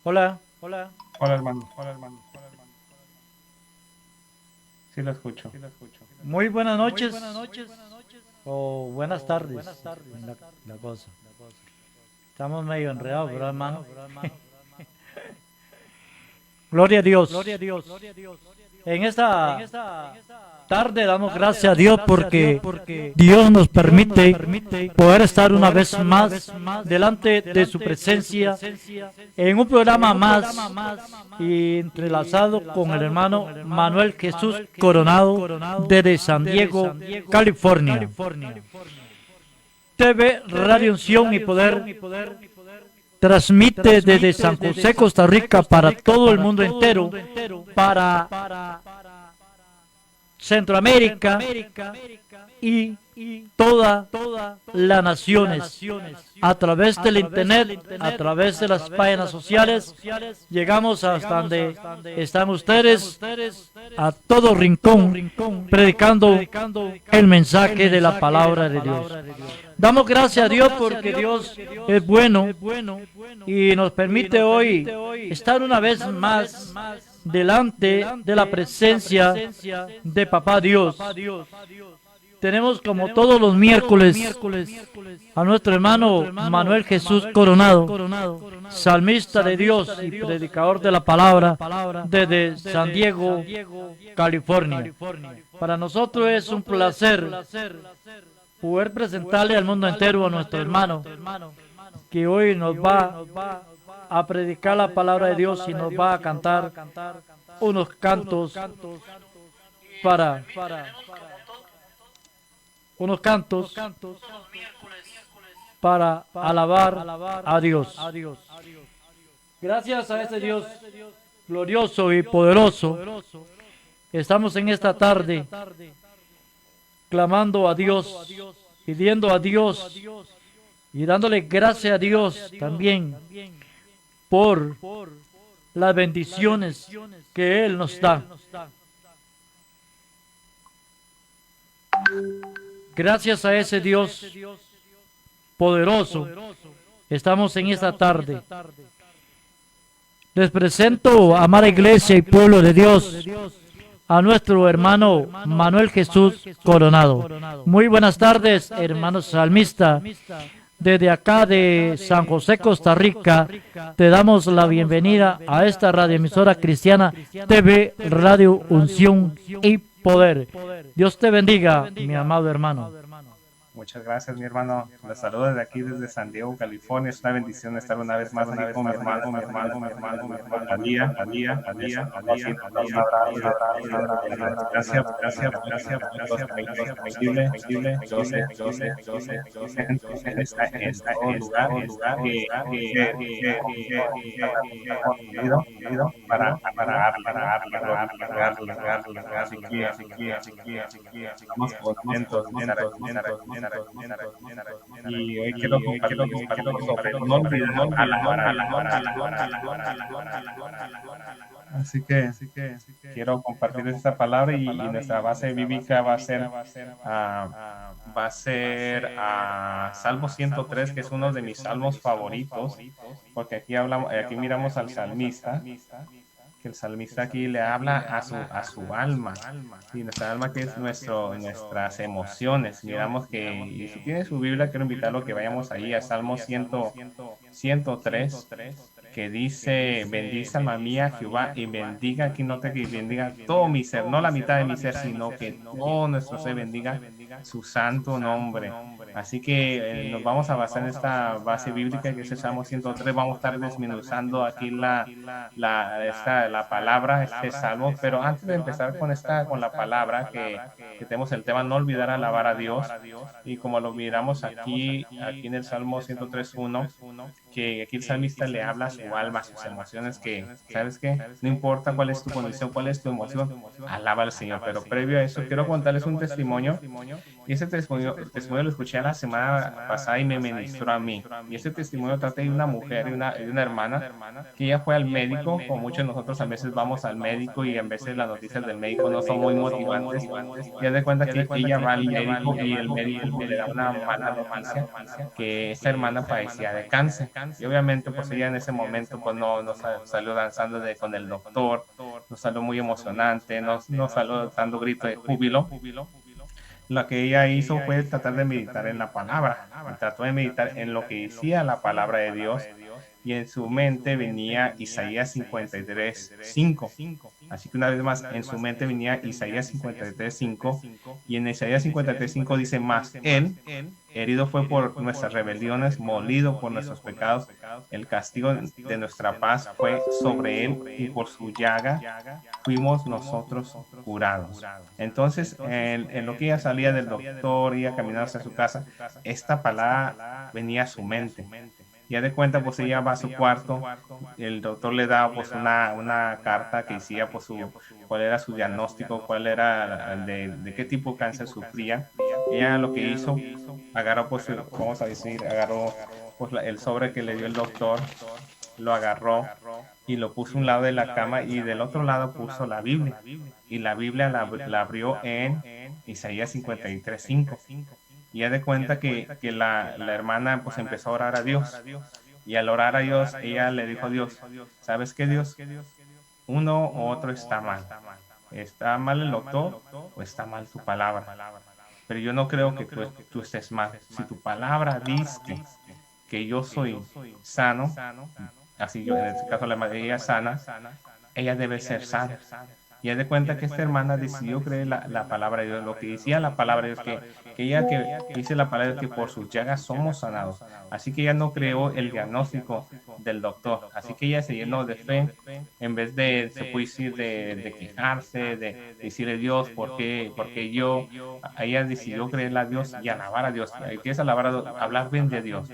Hola, hola. Hola hermano, hola hermano, hola hermano. Sí lo escucho, sí lo escucho. Muy buenas noches o buenas tardes. En la cosa. Estamos medio enredados, ¿verdad, hermano? Gloria a Dios. En esta tarde damos gracias a Dios porque Dios nos permite poder estar una vez más delante de su presencia en un programa más y entrelazado con el hermano Manuel Jesús Coronado desde San Diego, California. TV, Radio Unción y Poder transmite desde San José, Costa Rica para todo el mundo entero, para Centroamérica y todas las naciones. A través del internet, a través de las páginas sociales, llegamos hasta donde están ustedes, a todo rincón, predicando el mensaje de la palabra de Dios. Damos gracias a Dios porque Dios es bueno y nos permite hoy estar una vez más delante de la presencia de Papá Dios. Tenemos como todos los miércoles a nuestro hermano Manuel Jesús Coronado, salmista de Dios y predicador de la palabra desde San Diego, California. Para nosotros es un placer poder presentarle al mundo entero a nuestro hermano que hoy nos va a predicar la palabra de Dios y nos va a cantar unos cantos para unos cantos para alabar a Dios. Gracias a este Dios glorioso y poderoso, estamos en esta tarde clamando a Dios, pidiendo a Dios y dándole gracias a Dios también por las bendiciones que Él nos da. Gracias a ese Dios poderoso, estamos en esta tarde. Les presento, amada iglesia y pueblo de Dios, a nuestro hermano Manuel Jesús Coronado. Muy buenas tardes, hermano salmista. Desde acá de San José, Costa Rica, te damos la bienvenida a esta radioemisora cristiana TV Radio Unción y Poder. Dios te bendiga, mi amado hermano. Muchas gracias, mi hermano. Les saludo desde aquí, desde San Diego, California. Es una bendición estar una vez más aquí con mi hermano, Alía, un abrazo. Gracias, gracias, gracias, gracias, posible, en todo lugar, estamos contentos de estar y hoy quiero compartir sobre no olvidar así que quiero compartir esta palabra y nuestra base bíblica va a ser Salmo 103, que es uno de mis salmos favoritos, porque aquí miramos al salmista, que el salmista aquí le habla a su alma, y nuestra alma que es nuestras emociones. Miramos que, y si tiene su Biblia, quiero invitarlo a que vayamos ahí a Salmo 103, que dice, bendice alma mía Jehová, y bendiga, aquí nota que bendiga todo mi ser, no la mitad de mi ser, sino que todo nuestro ser bendiga su santo nombre. Así que nos vamos a basar en esta base bíblica que es el Salmo 103. Vamos a estar desmenuzando aquí la palabra, este salmo, pero antes de empezar con la palabra, que tenemos el tema no olvidar alabar a Dios, y como lo miramos aquí en el Salmo 103:1, que aquí el salmista le habla a su alma, a sus emociones, que, ¿sabes qué? No importa cuál es tu condición, cuál es tu emoción, alaba al Señor. Pero previo a eso, quiero contarles un testimonio y ese testimonio lo escuché la semana pasada y me ministró a mí. Y ese testimonio trata de una mujer y una hermana que ella fue al médico, como muchos de nosotros a veces vamos al médico y a veces las noticias del médico no son muy motivantes. Y haz de cuenta que ella va al médico y el médico le da una mala noticia, que esta hermana padecía de cáncer. Y obviamente pues ella en ese momento pues no salió danzando con el doctor, no salió muy emocionante, no salió dando grito de júbilo. Lo que ella hizo fue tratar de meditar en la palabra, trató de meditar en lo que decía la palabra de Dios, y en su mente venía Isaías 53:5. Así que una vez más, en su mente venía Isaías 53:5, y en Isaías 53:5 dice más, Él, herido fue por nuestras rebeliones, molido por nuestros pecados, el castigo de nuestra paz fue sobre Él, y por su llaga fuimos nosotros curados. Entonces, en lo que ella salía del doctor, iba caminando hacia su casa, esta palabra venía a su mente. Ya de cuenta, pues ella va a su cuarto, el doctor le da pues una carta que decía pues cuál era su diagnóstico, cuál era de qué tipo de cáncer sufría. Ella lo que hizo, agarró pues, vamos a decir, agarró pues el sobre que le dio el doctor, lo agarró y lo puso a un lado de la cama y del otro lado puso la Biblia. Y la Biblia la abrió en Isaías 53:5. Y ya de cuenta que la hermana pues empezó a orar a Dios. Y al orar a Dios, ella le dijo a Dios, ¿sabes qué, Dios? Uno u otro está mal. ¿Está mal el doctor o está mal tu palabra? Pero yo no creo que tú estés mal. Si tu palabra dice que yo soy sano, así yo en este caso la madre ella es sana, ella debe ser sana. Y haz de cuenta que esta hermana decidió creer la palabra de Dios, lo que decía la palabra de Dios, que ella que dice la palabra de Dios que por sus llagas somos sanados. Así que ella no creó el diagnóstico del doctor. Así que ella se llenó de fe, en vez de, se puede decir, de quejarse, de decirle a Dios, porque yo, ella decidió creerle a Dios y alabar a Dios. ¿Qué es alabar a Dios? Hablar bien de Dios.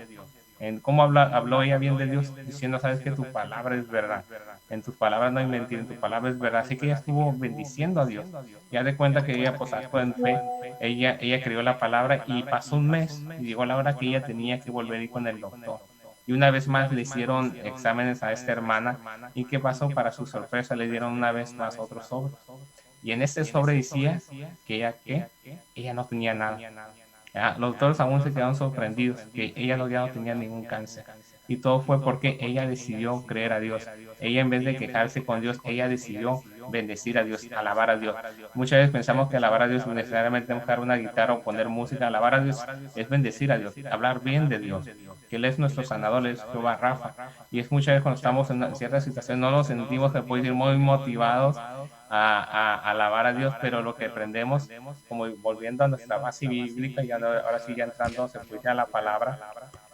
En cómo habló ella bien de Dios, diciendo, sabes que tu palabra es verdad. En tus palabras no hay mentira, en tu palabra es verdad. Así que ella estuvo bendiciendo a Dios. Ya de cuenta que ella, pues, actuó en fe. Ella creyó la palabra y pasó un mes y llegó la hora que ella tenía que volver a ir con el doctor. Y una vez más le hicieron exámenes a esta hermana. ¿Y qué pasó? Para su sorpresa, le dieron una vez más otro sobre. Y en este sobre decía que ella no tenía nada. Los doctores aún se quedaron sorprendidos que ella ya no tenía ningún cáncer. Y todo fue porque ella decidió creer a Dios. Ella en vez de quejarse con Dios, ella decidió bendecir a Dios, alabar a Dios. Muchas veces pensamos que alabar a Dios necesariamente tenemos que dar una guitarra o poner música. Alabar a Dios es bendecir a Dios, hablar bien de Dios. Que Él es nuestro sanador, Él es Jehová Rafa. Y es muchas veces cuando estamos en ciertas situaciones no nos sentimos, se puede decir, muy motivados a alabar a Dios, pero lo que aprendemos, como volviendo a nuestra base bíblica, y ahora sí ya entrando, se puede a la palabra,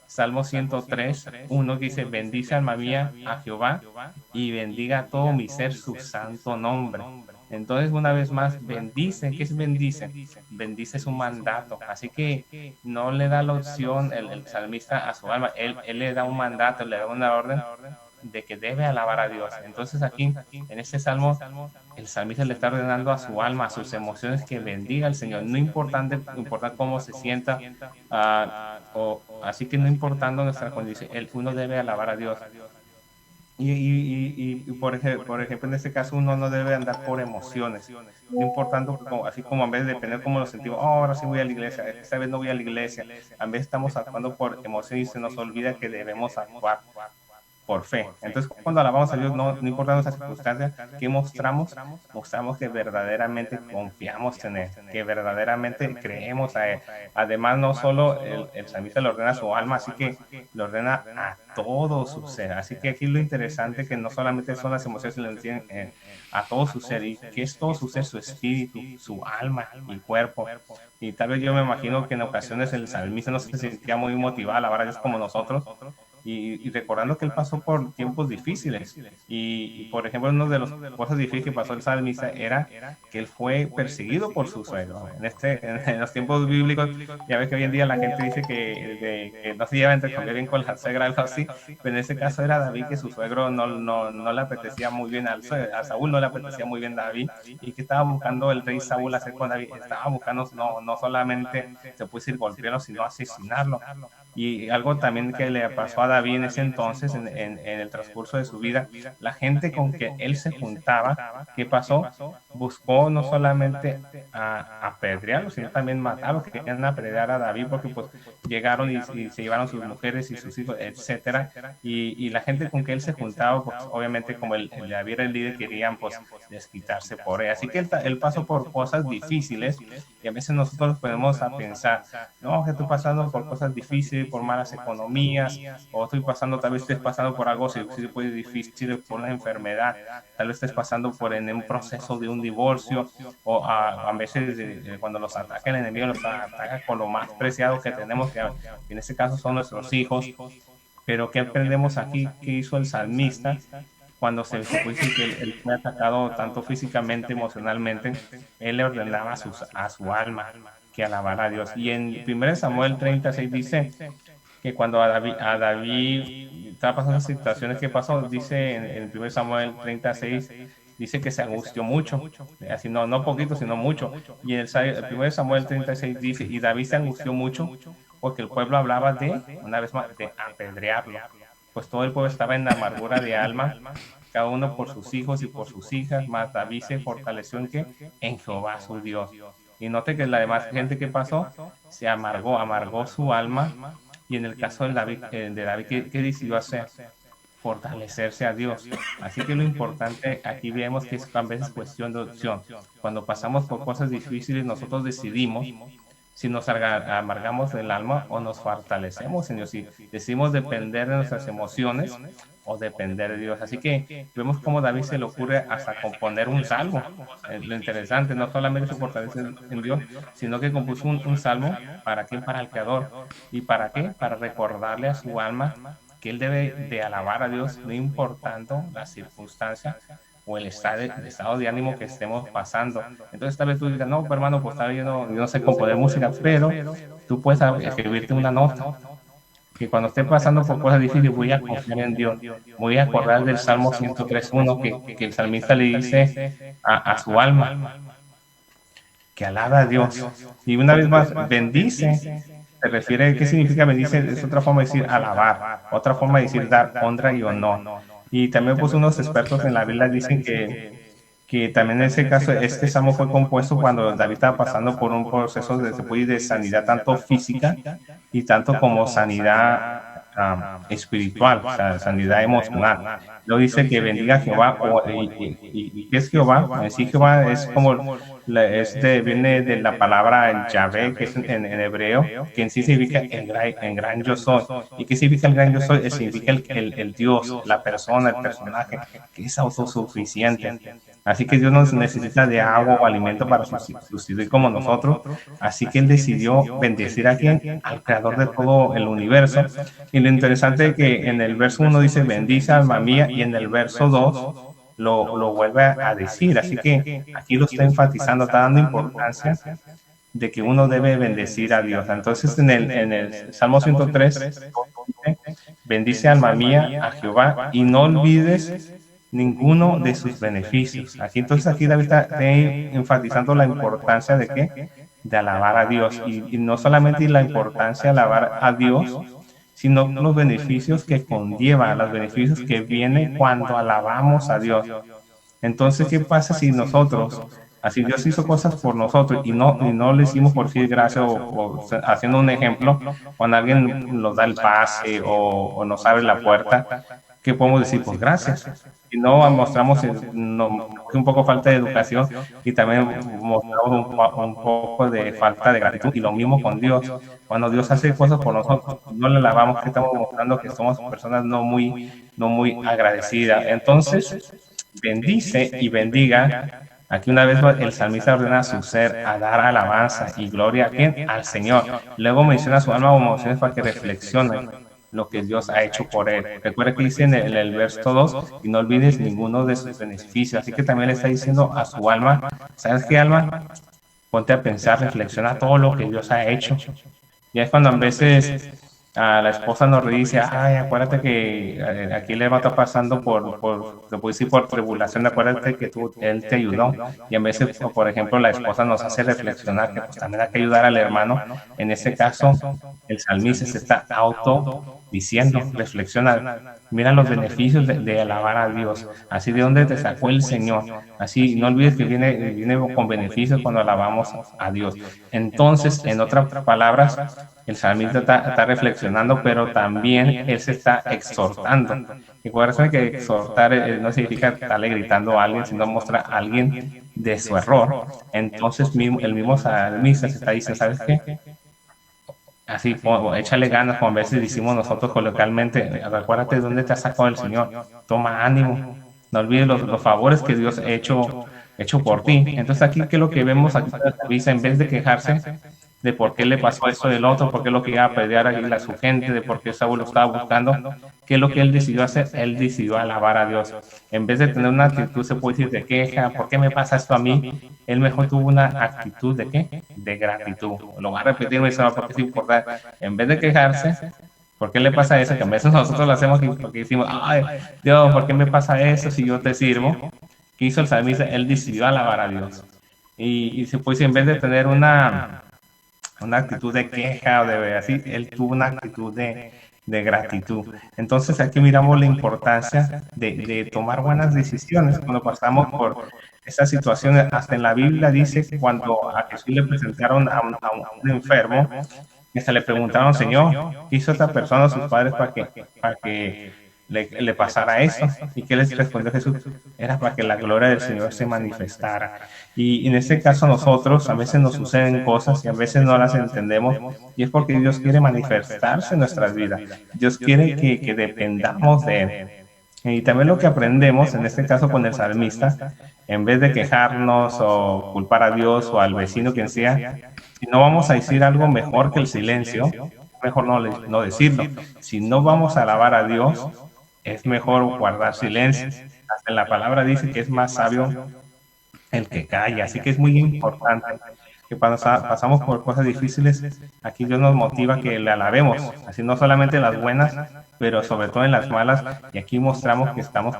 Salmo 103:1 dice, bendice alma mía a Jehová y bendiga a todo mi ser su santo nombre. Entonces, una vez más, bendice. ¿Qué es bendice? Bendice su mandato. Así que no le da la opción el salmista a su alma. Él le da un mandato, le da una orden de que debe alabar a Dios. Entonces aquí, en este salmo, el salmista le está ordenando a su alma, a sus emociones, que bendiga al Señor. No importa cómo se sienta, así que no importando nuestra condición, uno debe alabar a Dios. Y por ejemplo, en este caso uno no debe andar por emociones, no importando, así como a veces depende cómo lo sentimos, ahora sí voy a la iglesia, esta vez no voy a la iglesia, a veces estamos actuando por emociones y se nos olvida que debemos actuar por fe. Entonces, cuando alabamos a Dios, no importa nuestras circunstancias, ¿qué mostramos? Mostramos que verdaderamente confiamos en Él, que verdaderamente creemos a Él. Además, no solo el salmista le ordena a su alma, así que le ordena a todo su ser. Así que aquí lo interesante que no solamente son las emociones, sino a todo su ser. ¿Y qué es todo su ser? Su espíritu, su alma y cuerpo. Y tal vez yo me imagino que en ocasiones el salmista no se sentía muy motivado a alabar a Dios como nosotros, y recordando que él pasó por tiempos difíciles. Por ejemplo, una de las cosas difíciles que pasó el salmista era que él fue perseguido por su suegro. En los tiempos bíblicos, ya ves que hoy en día la gente dice que no se lleva entre comer bien con la suegra, algo así, pero en este caso era David, que su suegro no le apetecía muy bien a Saúl, no le apetecía muy bien a David, y que estaba buscando el rey Saúl hacer con David, estaba buscando no solamente se puede decir golpearlo, sino asesinarlo. Y algo también que le pasó a David en ese entonces, en el transcurso de su vida, la gente con que él se juntaba, ¿qué pasó? Buscó no solamente a apedrearlo, sino también matarlo, que querían apedrear a David, porque pues llegaron y se llevaron sus mujeres y sus hijos, etcétera. Y la gente con que él se juntaba, pues obviamente como David era el líder, querían pues desquitarse por él. Así que él pasó por cosas difíciles, y a veces nosotros podemos pensar, no, que estoy pasando por cosas difíciles, por malas economías, o estoy pasando, tal vez estés pasando por algo difícil, por una enfermedad, tal vez estés pasando por en un proceso de un divorcio, o a veces cuando los ataca el enemigo, los ataca con lo más preciado que tenemos, que en este caso son nuestros hijos. Pero ¿qué aprendemos aquí? ¿Qué hizo el salmista? Cuando se puede decir que él fue atacado tanto físicamente, emocionalmente, él le ordenaba a su alma que alabara a Dios. Y en 1 Samuel 36 dice que cuando a David estaba pasando situaciones que pasó, dice en 1 Samuel 36, dice que se angustió mucho, así no poquito, sino mucho. Y en el 1 Samuel 36 dice, y David se angustió mucho porque el pueblo hablaba una vez más, de apedrearlo. Pues todo el pueblo estaba en la amargura de alma, cada uno por sus hijos y por sus hijas, más David se fortaleció en Jehová su Dios. Y note que la demás gente que pasó se amargó su alma, y en el caso de David, ¿qué decidió hacer? Fortalecerse a Dios. Así que lo importante aquí vemos que es a veces cuestión de opción. Cuando pasamos por cosas difíciles, nosotros decidimos si nos amargamos el alma o nos fortalecemos en Dios, si decidimos depender de nuestras emociones o depender de Dios. Así que vemos cómo David se le ocurre hasta componer un salmo. Lo interesante, no solamente se fortalece en Dios, sino que compuso un salmo. ¿Para qué? Para el Creador. ¿Y para qué? Para recordarle a su alma que él debe de alabar a Dios, no importando las circunstancias o el estado de ánimo que estemos pasando. Entonces tal vez tú digas, no, hermano, pues tal vez yo no sé componer música, pero tú puedes escribirte una nota, que cuando esté pasando por cosas difíciles voy a confiar en Dios, voy a acordar del Salmo 103.1 que el salmista le dice a su alma, que alaba a Dios. Y una vez más, bendice, se refiere, ¿qué significa bendice? Es otra forma de decir alabar, otra forma de decir dar honra y honor. Y también pues unos expertos en la Biblia dicen que también en ese caso este salmo fue compuesto cuando David estaba pasando por un proceso de sanidad tanto física y tanto como sanidad espiritual, o sea, sanidad emocional. Luego dice que bendiga a Jehová, y ¿qué es Jehová? Sí, Jehová es como, viene de la palabra Yahvé, que es en hebreo, que en sí significa el gran yo soy. ¿Y qué significa el gran yo soy? Significa el Dios, la persona, el personaje, que es autosuficiente. Así que Dios no necesita de agua o alimento para sustituir como nosotros. Así que Él decidió bendecir a quién, al creador de todo el universo. Y lo interesante es que en el verso 1 dice, bendice alma mía, y en el verso 2 lo vuelve a decir. Así que aquí lo está enfatizando, está dando importancia de que uno debe bendecir a Dios. Entonces en el Salmo 103, bendice alma mía a Jehová y no olvides ninguno de sus beneficios. Aquí David está enfatizando la importancia de ¿qué? De alabar a Dios, y no solamente la importancia de alabar a Dios, sino los beneficios que conlleva, los beneficios que vienen cuando alabamos a Dios. Entonces, ¿qué pasa si nosotros, así Dios hizo cosas por nosotros y no le hicimos por sí gracias, o haciendo un ejemplo, cuando alguien nos da el pase o nos abre la puerta, ¿qué podemos decir? Pues gracias. Y no mostramos un poco falta de educación, y también mostramos un poco de falta de gratitud. Y lo mismo con Dios. Cuando Dios hace cosas por nosotros, no le alabamos, que estamos mostrando que somos personas no muy agradecidas. Entonces, bendice y bendiga. Aquí una vez el salmista ordena a su ser a dar alabanza y gloria ¿a quién? Al Señor. Luego menciona su alma o emociones para que reflexionen. lo que Dios ha hecho por él. Recuerda que dice en el verso 2, y no olvides ninguno de sus beneficios. Así que también le está diciendo a su alma, ¿sabes qué, alma? Ponte a pensar, reflexiona todo lo que Dios ha hecho. Y es cuando a veces a la esposa nos dice, ay, acuérdate que aquí le va a estar pasando por tribulación, acuérdate que él te ayudó. Y a veces, por ejemplo, la esposa nos hace reflexionar que pues también hay que ayudar al hermano. En este caso, el salmista se está diciendo, reflexiona, mira los beneficios de alabar a Dios, así de dónde te sacó el Señor, así no olvides que viene con beneficios cuando alabamos a Dios. Entonces, en otras palabras, el salmista está reflexionando, pero también él se está exhortando. Recuerden que exhortar no significa estarle gritando a alguien, sino mostrar a alguien de su error. Entonces, el mismo salmista se está diciendo, ¿sabes qué? Así, échale ganas, como a veces decimos nosotros coloquialmente, acuérdate de dónde te ha sacado el Señor, toma ánimo, no olvides los favores que Dios ha hecho por ti. Entonces aquí, ¿qué es lo que vemos aquí? En vez de quejarse de por qué le pasó eso del otro, por qué lo que iba a pelear a su gente, de por qué Saúl lo estaba buscando, ¿qué es lo que él decidió hacer? Él decidió alabar a Dios. En vez de tener una actitud, se puede decir, de queja, ¿por qué me pasa esto a mí? Él mejor tuvo una actitud de ¿qué? De gratitud. Lo voy a repetir, porque es importante. En vez de quejarse, ¿por qué le pasa eso? Que a veces nosotros lo hacemos porque decimos, ay, Dios, ¿por qué me pasa eso si yo te sirvo? ¿Qué hizo el salmista? Él decidió alabar a Dios. Y se puede decir, en vez de tener una actitud de queja o de así, él tuvo una actitud de gratitud. Entonces aquí miramos la importancia de tomar buenas decisiones cuando pasamos por estas situaciones. Hasta en la Biblia dice que cuando a Jesús le presentaron a un enfermo, hasta le preguntaron, Señor, ¿qué hizo esta persona a sus padres para que le pasara eso? ¿Y qué les respondió Jesús? Era para que la gloria del Señor se manifestara. Y en este caso nosotros a veces nos suceden cosas y a veces no las entendemos, y es porque Dios quiere manifestarse en nuestras vidas. Dios quiere que dependamos de Él. Y también lo que aprendemos, en este caso con el salmista, en vez de quejarnos o culpar a Dios o al vecino, quien sea, si no vamos a decir algo mejor que el silencio, mejor no decirlo. Si no vamos a alabar a Dios, es mejor guardar silencio. Hasta en la palabra dice que es más sabio el que calla. Así que es muy importante que cuando pasamos por cosas difíciles, aquí Dios nos motiva que le alabemos, así no solamente en las buenas, pero sobre todo en las malas, y aquí mostramos que estamos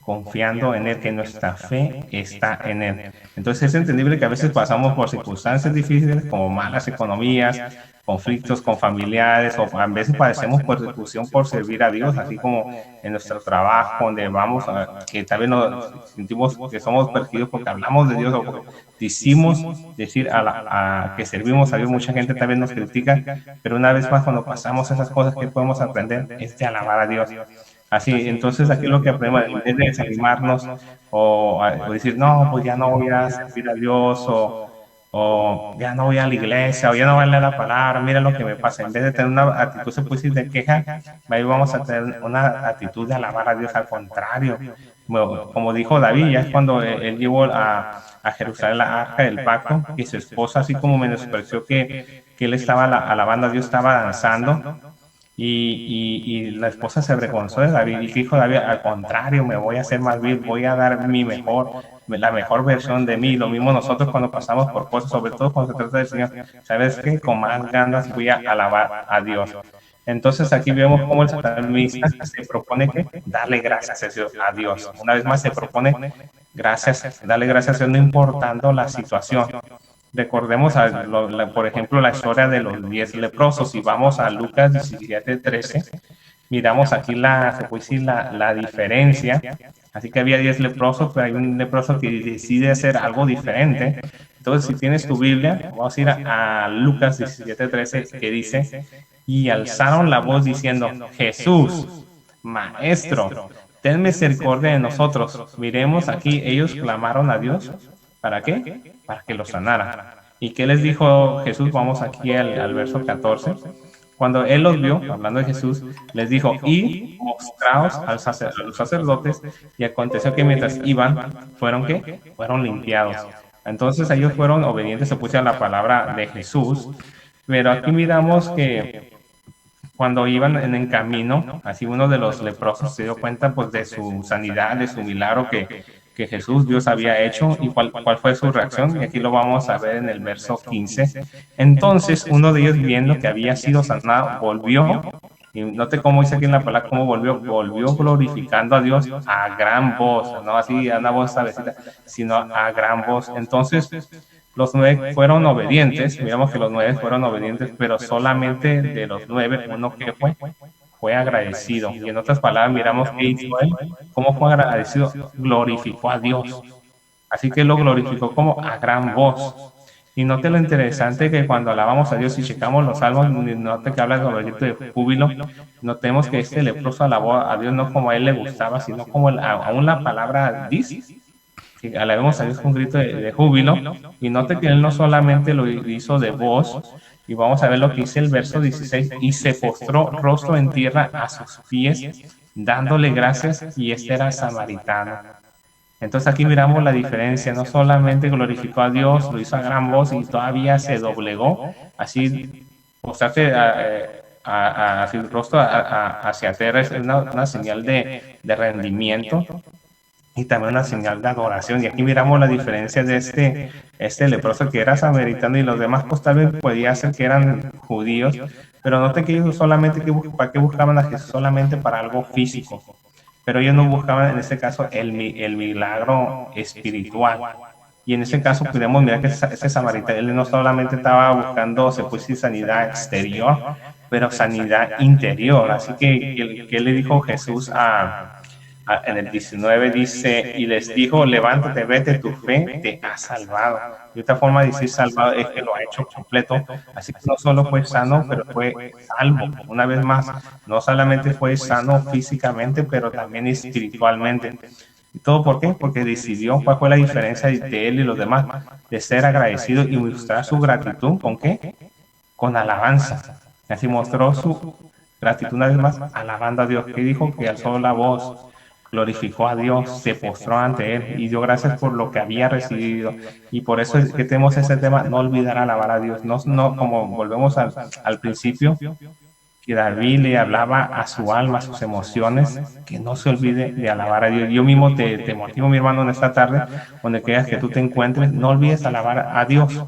confiando en Él, que nuestra fe está en Él. Entonces es entendible que a veces pasamos por circunstancias difíciles, como malas economías, conflictos con familiares, o a veces padecemos persecución por servir a Dios, así como en nuestro trabajo, donde vamos, que tal vez nos sentimos que somos perseguidos porque hablamos de Dios, o decimos decir que servimos a Dios. Mucha gente tal vez nos critica, pero una vez más, cuando pasamos esas cosas, que podemos aprender es de alabar a Dios. Así, entonces aquí lo que aprendemos es de desanimarnos o decir, no, pues ya no voy a servir a Dios, o ya no voy a la iglesia, o ya no voy a leer la palabra, mira lo que me pasa. En vez de tener una actitud, se puede decir, de queja, ahí vamos a tener una actitud de alabar a Dios. Al contrario, como dijo David, ya es cuando él llevó a Jerusalén la arca del pacto, y su esposa, así como menospreció que él estaba alabando a Dios, estaba danzando, y la esposa se avergonzó de David, y dijo David, al contrario, me voy a hacer más bien, voy a dar la mejor versión de mí. Lo mismo nosotros cuando pasamos por cosas, sobre todo cuando se trata del Señor, ¿sabes qué? Con más ganas voy a alabar a Dios. Entonces aquí vemos cómo el salmista se propone darle gracias a Dios. Una vez más se propone darle gracias a Dios, no importando la situación. Recordemos, por ejemplo, la historia de los 10 leprosos. Si vamos a Lucas 17:13, miramos aquí se puede decir la diferencia. Así que había 10 leprosos, pero hay un leproso que decide hacer algo diferente. Entonces, si tienes tu Biblia, vamos a ir a Lucas 17:13, que dice, y alzaron la voz diciendo, Jesús, Maestro, ten misericordia de nosotros. Miremos aquí, ellos clamaron a Dios. ¿Para qué? Para que los sanara. ¿Y qué les dijo Jesús? Vamos aquí al verso 14. Cuando él los vio, hablando de Jesús, les dijo, y mostraos a los sacerdotes, y aconteció que mientras iban, ¿fueron qué? Fueron limpiados. Entonces ellos fueron obedientes, se pusieron la palabra de Jesús, pero aquí miramos que cuando iban en el camino, así uno de los leprosos se dio cuenta pues de su sanidad, de su milagro que Jesús, Dios había hecho, y cuál fue su reacción, y aquí lo vamos a ver en el verso 15. Entonces uno de ellos, viendo que había sido sanado, volvió, y note cómo dice aquí en la palabra, cómo volvió glorificando a Dios a gran voz, no así a una voz suavecita, sino a gran voz. Entonces los 9 fueron obedientes, miramos que los 9 fueron obedientes, pero solamente de los 9, uno que fue agradecido. Y en otras palabras, miramos que hizo él, cómo fue agradecido, glorificó a Dios. Así que lo glorificó como a gran voz. Y note lo interesante que cuando alabamos a Dios y checamos los salmos, note que habla sobre el grito de júbilo, notemos que este leproso alabó a Dios no como a él le gustaba, sino como aún la palabra dice, que alabemos a Dios con un grito de júbilo, y note que él no solamente lo hizo de voz, y vamos a ver lo que dice el verso 16, y se postró rostro en tierra a sus pies, dándole gracias, y este era samaritano. Entonces aquí miramos la diferencia, no solamente glorificó a Dios, lo hizo a gran voz y todavía se doblegó, así postrarse hacia el rostro hacia tierra es una señal de rendimiento, y también una señal de adoración. Y aquí miramos la diferencia de este leproso que era samaritano, y los demás pues tal vez podía ser que eran judíos, pero noten que ellos solamente, ¿para qué buscaban a Jesús? Solamente para algo físico, pero ellos no buscaban en este caso el milagro espiritual. Y en ese caso podemos mirar que ese samaritano, él no solamente estaba buscando, se puede decir, sanidad exterior, pero sanidad interior. Así que, ¿qué le dijo Jesús en el 19? Dice, y les dijo, levántate, vete, tu fe te ha salvado. Y otra forma de decir salvado es que lo ha hecho completo. Así que no solo fue sano, pero fue salvo. Una vez más, no solamente fue sano físicamente, pero también espiritualmente. ¿Y todo por qué? Porque decidió cuál fue la diferencia de él y los demás, de ser agradecido y mostrar su gratitud. ¿Con qué? Con alabanza. Así mostró su gratitud una vez más, alabando a Dios. ¿Qué dijo? Que alzó la voz, glorificó a Dios, se postró ante él y dio gracias por lo que había recibido. Y por eso es que tenemos ese tema, no olvidar alabar a Dios. No como volvemos al principio, que David le hablaba a su alma, a sus emociones, que no se olvide de alabar a Dios. Yo mismo te motivo, mi hermano, en esta tarde, donde quieras que tú te encuentres, no olvides alabar a Dios.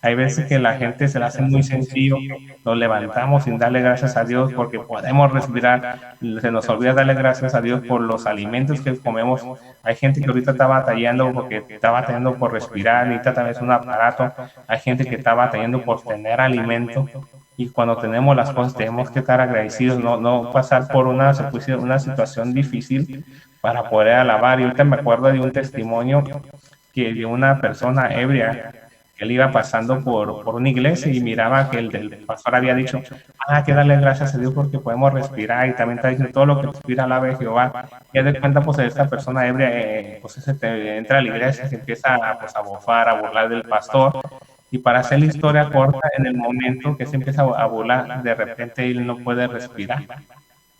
Hay veces que la gente se la hace muy sencillo, nos levantamos sin darle gracias a Dios porque podemos respirar, se nos olvida darle gracias a Dios por los alimentos que comemos. Hay gente que ahorita está batallando porque está batallando por respirar, necesita tal vez un aparato. Hay gente que está batallando por tener alimento, y cuando tenemos las cosas tenemos que estar agradecidos, no pasar por una situación difícil para poder alabar. Y ahorita me acuerdo de un testimonio que de una persona ebria, que él iba pasando por una iglesia y miraba que el pastor había dicho, que darle gracias a Dios porque podemos respirar, y también está diciendo todo lo que respira alabe a Jehová. Y de cuenta, pues esta persona ebria, pues entra a la iglesia, se empieza a bofar, a burlar del pastor. Y para hacer la historia corta, en el momento que se empieza a burlar, de repente él no puede respirar.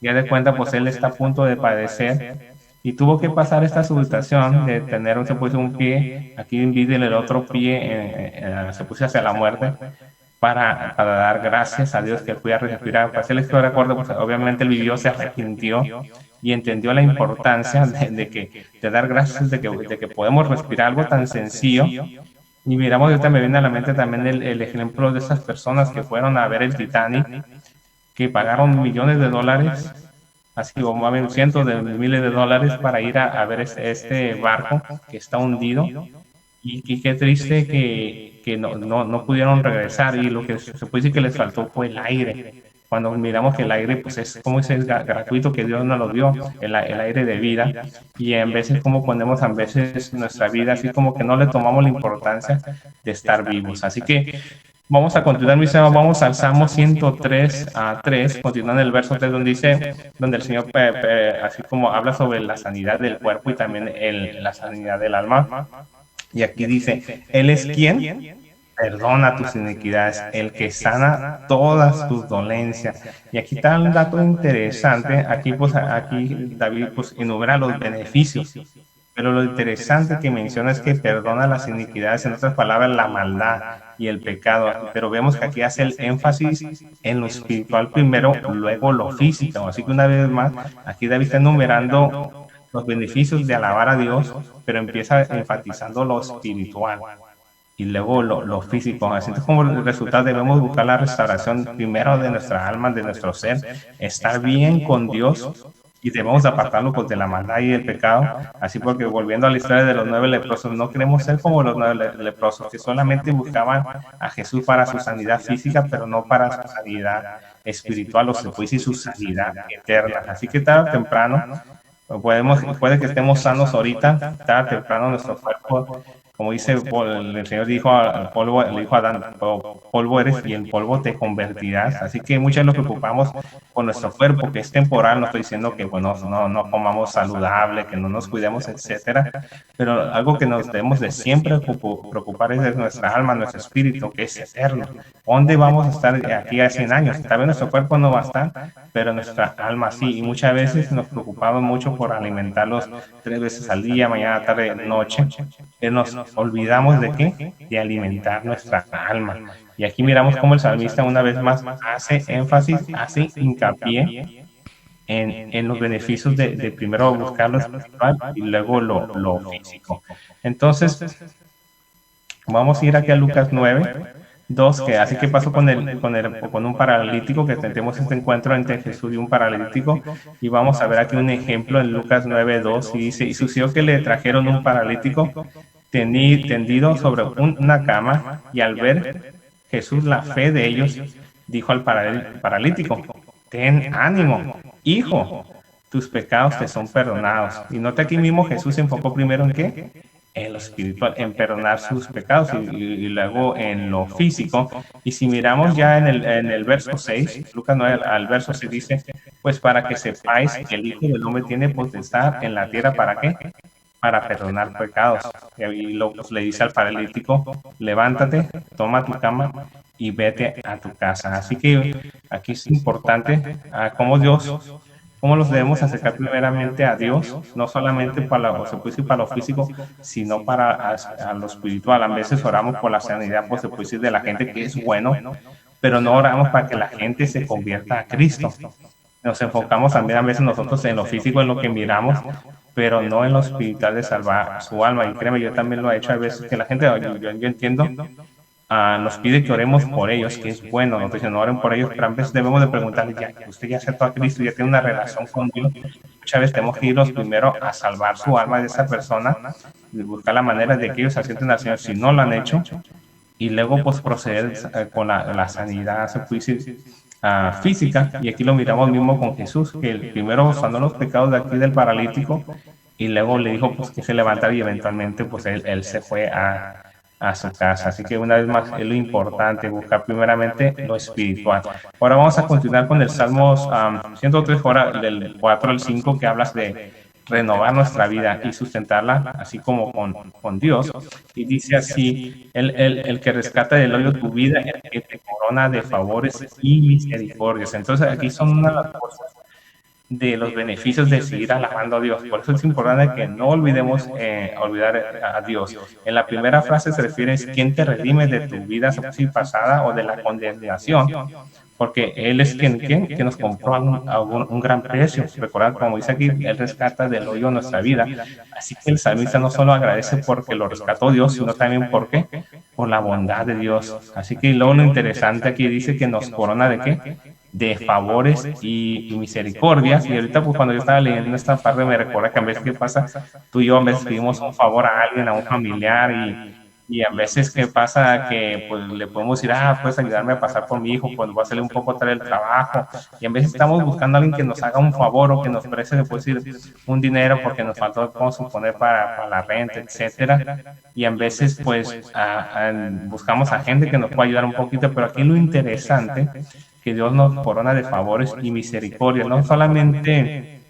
Ya de cuenta, pues él está a punto de padecer, y tuvo que pasar esta situación de tener, se puso un pie, aquí envidia el otro pie, se puso hacia la muerte, para dar gracias a Dios que pudiera respirar. Para hacer la historia corta, pues obviamente él vivió, se arrepintió y entendió la importancia de dar gracias de que podemos respirar, algo tan sencillo. Y miramos, ahorita me viene a la mente también el ejemplo de esas personas que fueron a ver el Titanic, que pagaron millones de dólares, así como cientos de miles de dólares para ir a ver este barco que está hundido. Y qué triste que no pudieron regresar, y lo que se puede decir que les faltó fue el aire. Cuando miramos que el aire, pues es como es gratuito, que Dios nos lo dio, el aire de vida, y en veces como ponemos a veces nuestra vida así como que no le tomamos la importancia de estar vivos. Así que vamos a continuar, mis hermanos, vamos al Salmo 103:3, continuando en el verso 3, donde dice, donde el Señor así como habla sobre la sanidad del cuerpo y también la sanidad del alma. Y aquí dice, Él es quien perdona tus iniquidades, el que sana todas tus dolencias. Y aquí está un dato interesante. Aquí David pues enumera los beneficios Pero lo interesante que menciona es que perdona las iniquidades, en otras palabras, la maldad y el pecado. Pero vemos que aquí hace el énfasis en lo espiritual primero, luego lo físico. Así que una vez más, aquí David está enumerando los beneficios de alabar a Dios, pero empieza enfatizando lo espiritual y luego lo físico. Así que como resultado debemos buscar la restauración primero de nuestra alma, de nuestro ser, estar bien con Dios y debemos apartarlo pues, de la maldad y el pecado. Así porque volviendo a la historia de los 9 leprosos, no queremos ser como los 9 leprosos que solamente buscaban a Jesús para su sanidad física, pero no para su sanidad espiritual o se puede decir su sanidad eterna. Así que tarde o temprano puede que estemos sanos ahorita, tarde o temprano nuestro cuerpo, como dice el Señor dijo al polvo, le dijo a Adán, polvo eres y en polvo te convertirás. Así que muchos nos preocupamos por nuestro cuerpo, que es temporal. No estoy diciendo que bueno, no comamos saludable, que no nos cuidemos, etcétera. Pero algo que nos debemos de siempre preocupar es de nuestra alma, nuestro espíritu, que es eterno. ¿Dónde vamos a estar aquí a 100 años? Tal vez nuestro cuerpo no va a estar, pero nuestra alma sí. Y muchas veces nos preocupamos mucho por alimentarlos 3 veces al día, mañana, tarde, noche. Que nos olvidamos de qué? De alimentar nuestra alma. Y aquí miramos cómo el salmista una vez más hace énfasis, hace hincapié en los beneficios de primero buscar lo espiritual y luego lo físico. Entonces, vamos a ir aquí a Lucas 9:2, que así que pasó con un paralítico, que tentemos este encuentro entre Jesús y un paralítico, y vamos a ver aquí un ejemplo en Lucas 9:2, y dice, y sucedió que le trajeron un paralítico tendido sobre una cama, y al ver Jesús la fe de ellos, dijo al paralítico, ten ánimo, hijo, tus pecados te son perdonados. Y nota aquí mismo Jesús se enfocó primero en ¿qué? En lo espiritual, en perdonar sus pecados y luego en lo físico. Y si miramos ya en el verso 6, Lucas 9 al verso 6 dice, pues para que sepáis que el Hijo del Hombre tiene potestad en la tierra, ¿para qué? Para perdonar pecados. Y ahí le dice al paralítico, levántate, toma tu cama y vete a tu casa. Así que aquí es importante cómo los debemos acercar primeramente a Dios, no solamente para lo físico, sino para lo espiritual. A veces oramos por la sanidad, pues se puede decir, de la gente, que es bueno, pero no oramos para que la gente se convierta a Cristo. Nos enfocamos también a veces nosotros en lo físico, en lo que miramos, pero no en lo espiritual de salvar su alma. Y créeme, yo también lo he hecho a veces, que la gente, yo entiendo, nos pide que oremos por ellos, que es bueno, nos dicen no oren por ellos, pero a veces debemos de preguntarle, ya que usted ya aceptó a Cristo, ya tiene una relación con Dios, muchas veces tenemos que irlos primero a salvar su alma de esa persona, y buscar la manera de que ellos acepten al Señor si no lo han hecho, y luego pues proceder con la sanidad, se puede decir, física. Y aquí lo miramos mismo con Jesús, que el primero sanó los pecados de aquí del paralítico, y luego le dijo pues que se levantara, y eventualmente pues él se fue a su casa. Así que una vez más es lo importante, buscar primeramente lo espiritual. Ahora vamos a continuar con el Salmos 103, ahora del 4 al 5, que hablas de renovar nuestra vida y sustentarla, así como con Dios. Y dice así, el que rescata del hoyo tu vida, el que te corona de favores y misericordias. Entonces aquí son una de las cosas de los beneficios de seguir alabando a Dios. Por eso es importante que no olvidemos olvidar a Dios. En la primera frase se refiere a quién te redime de tu vida pasada o de la condenación, porque Él es quien nos compró a un gran precio. Recordad, como dice aquí, Él rescata del hoyo nuestra vida. Así que el salmista no solo agradece porque lo rescató Dios, sino también porque por la bondad de Dios. Así que luego lo interesante aquí dice que nos corona de ¿qué? De favores y misericordias. Y ahorita pues cuando yo estaba leyendo esta parte me recuerda que a veces, ¿qué pasa? Tú y yo a veces pedimos un favor a alguien, a un familiar, y a veces ¿qué pasa? Que pues le podemos decir, puedes ayudarme a pasar por mi hijo, pues voy a hacerle un poco tal el trabajo, y a veces estamos buscando a alguien que nos haga un favor o que nos preste, se puede decir, un dinero porque nos faltó, vamos a suponer, para la renta, etcétera, y a veces pues buscamos a gente que nos pueda ayudar un poquito, pero aquí lo interesante que Dios nos corona de favores y misericordia, no solamente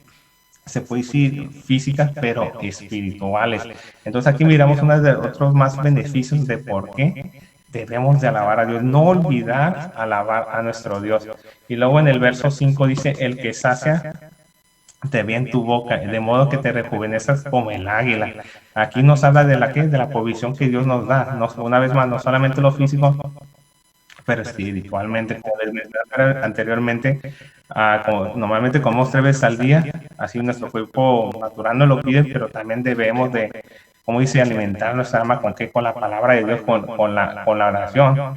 se puede decir físicas, pero espirituales. Entonces aquí miramos uno de otros más beneficios de por qué debemos de alabar a Dios, no olvidar alabar a nuestro Dios. Y luego en el verso 5 dice, el que sacia te ve en tu boca, de modo que te rejuvenezcas como el águila. Aquí nos habla de la ¿qué? De la provisión que Dios nos da. Una vez más, no solamente lo físico, pero espiritualmente, como les mencioné anteriormente, como, normalmente comemos 3 veces al día, así nuestro cuerpo natural nos lo pide, pero también debemos de, como dice, alimentar nuestra alma con qué, con la palabra de Dios, con la oración.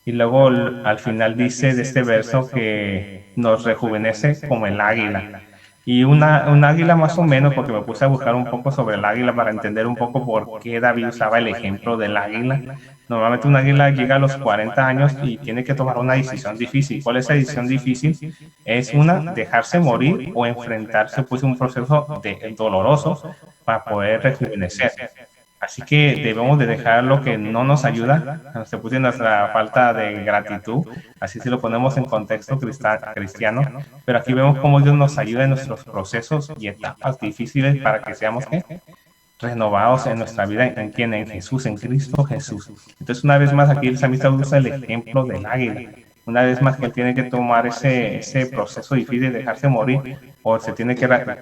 Y luego al final dice de este verso que nos rejuvenece como el águila. Y un águila más o menos, porque me puse a buscar un poco sobre el águila para entender un poco por qué David usaba el ejemplo del águila. Normalmente un águila llega a los 40 años y tiene que tomar una decisión difícil. ¿Cuál es la decisión difícil? Es una, dejarse morir o enfrentarse pues a un proceso doloroso para poder rejuvenecer. Así que debemos de dejar lo que no nos ayuda, se puso nuestra falta de gratitud, así si lo ponemos en contexto cristiano, pero aquí vemos cómo Dios nos ayuda en nuestros procesos y etapas difíciles para que seamos ¿qué? Renovados en nuestra vida, ¿en quién? En Jesús, en Cristo Jesús. Entonces una vez más aquí el salmista usa el ejemplo del águila. Una vez más que él tiene que tomar ese proceso difícil de dejarse morir, o se tiene que rasgar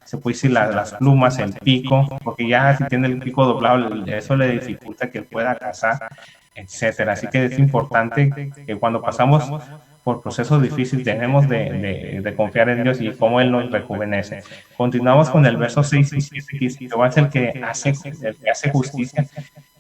se puede decir las plumas, el pico, porque ya si tiene el pico doblado, eso le dificulta que pueda cazar, etcétera. Así que es importante que cuando pasamos por procesos difíciles tenemos de confiar en Dios y cómo Él nos rejuvenece. Continuamos con el verso 6 y 7, que dice: Jehová es el que hace justicia,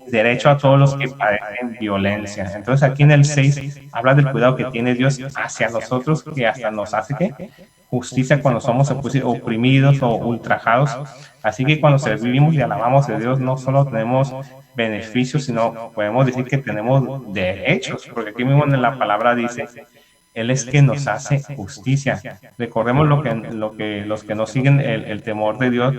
derecho a todos los que padecen violencia. Entonces aquí en el 6 habla del cuidado que tiene Dios hacia nosotros, que hasta nos hace ¿qué? Justicia cuando somos oprimidos o ultrajados. Así que cuando servimos y alabamos a Dios, no solo tenemos beneficios, sino podemos decir que tenemos derechos, porque aquí mismo en la palabra dice: Él es que nos hace justicia. Recordemos lo que los que no siguen el temor de Dios,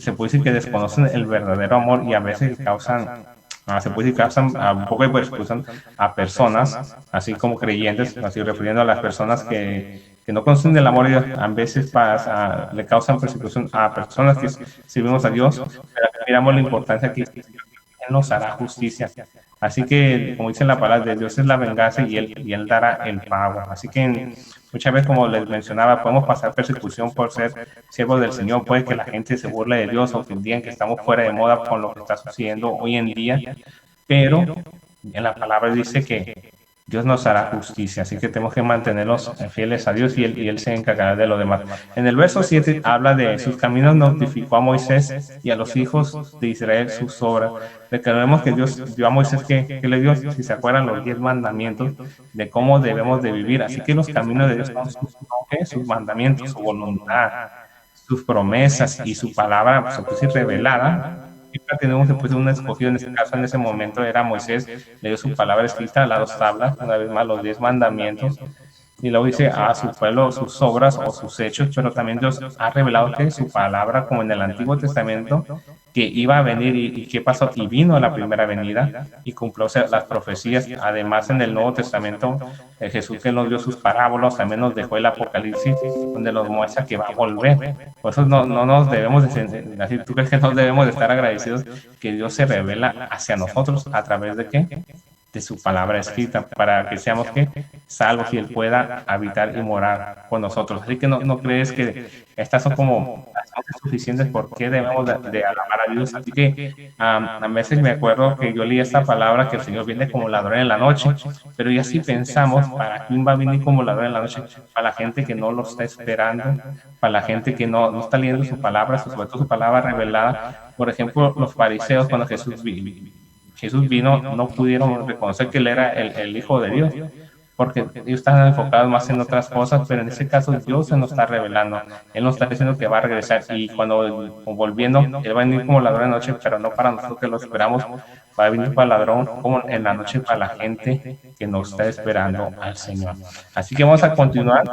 se puede decir que desconocen el verdadero amor y a veces causan un poco de persecución a personas, así como creyentes, así refiriendo a las personas que no conocen el amor de Dios, a veces le causan persecución a personas que servimos a Dios, pero miramos la importancia que Él nos hará justicia. Así que, como dice la palabra de Dios, es la venganza y él dará el pago. Así que muchas veces, como les mencionaba, podemos pasar persecución por ser siervos del Señor. Puede que la gente se burle de Dios o que digan que estamos fuera de moda con lo que está sucediendo hoy en día. Pero en la palabra dice que Dios nos hará justicia, así que tenemos que mantenernos fieles a Dios y Él se encargará de lo demás. En el verso 7 habla de sus caminos, notificó a Moisés y a los hijos de Israel sus obras. Recordemos que Dios dio a Moisés que le dio, si se acuerdan, los 10 mandamientos de cómo debemos de vivir. Así que los caminos de Dios son sus mandamientos, su voluntad, sus promesas y su palabra, pues, revelada. Tenemos después de un escogido, en este caso, en ese momento era Moisés, le dio su palabra escrita, las 2 tablas, una vez más los 10 mandamientos, y luego dice a su pueblo sus obras o sus hechos, pero también Dios ha revelado que su palabra, como en el Antiguo Testamento, que iba a venir y qué pasó, y vino a la primera venida y cumplió las profecías. Además, en el Nuevo Testamento, Jesús, que nos dio sus parábolas, también nos dejó el Apocalipsis, donde nos muestra que va a volver. Por eso no nos debemos decir, ¿tú crees que no debemos de estar agradecidos que Dios se revela hacia nosotros a través de qué? De su palabra escrita, para que seamos ¿qué? Salvos y Él pueda habitar y morar con nosotros. Así que no crees que estas son como suficientes porque debemos de alabar a Dios. Así que a veces me acuerdo que yo leí esta palabra, que el Señor viene como ladrón en la noche, pero ya si pensamos, ¿para quién va a venir como ladrón en la noche? Para la gente que no lo está esperando, para la gente que no está leyendo su palabra, sobre todo su palabra revelada. Por ejemplo, los fariseos, cuando Jesús vino, no pudieron reconocer que Él era el Hijo de Dios, porque ellos están enfocados más en otras cosas, pero en este caso Dios se nos está revelando. Él nos está diciendo que va a regresar, y cuando volviendo, Él va a venir como ladrón en la noche, pero no para nosotros que lo esperamos, va a venir para ladrón como en la noche para la gente que nos está esperando al Señor. Así que vamos a continuar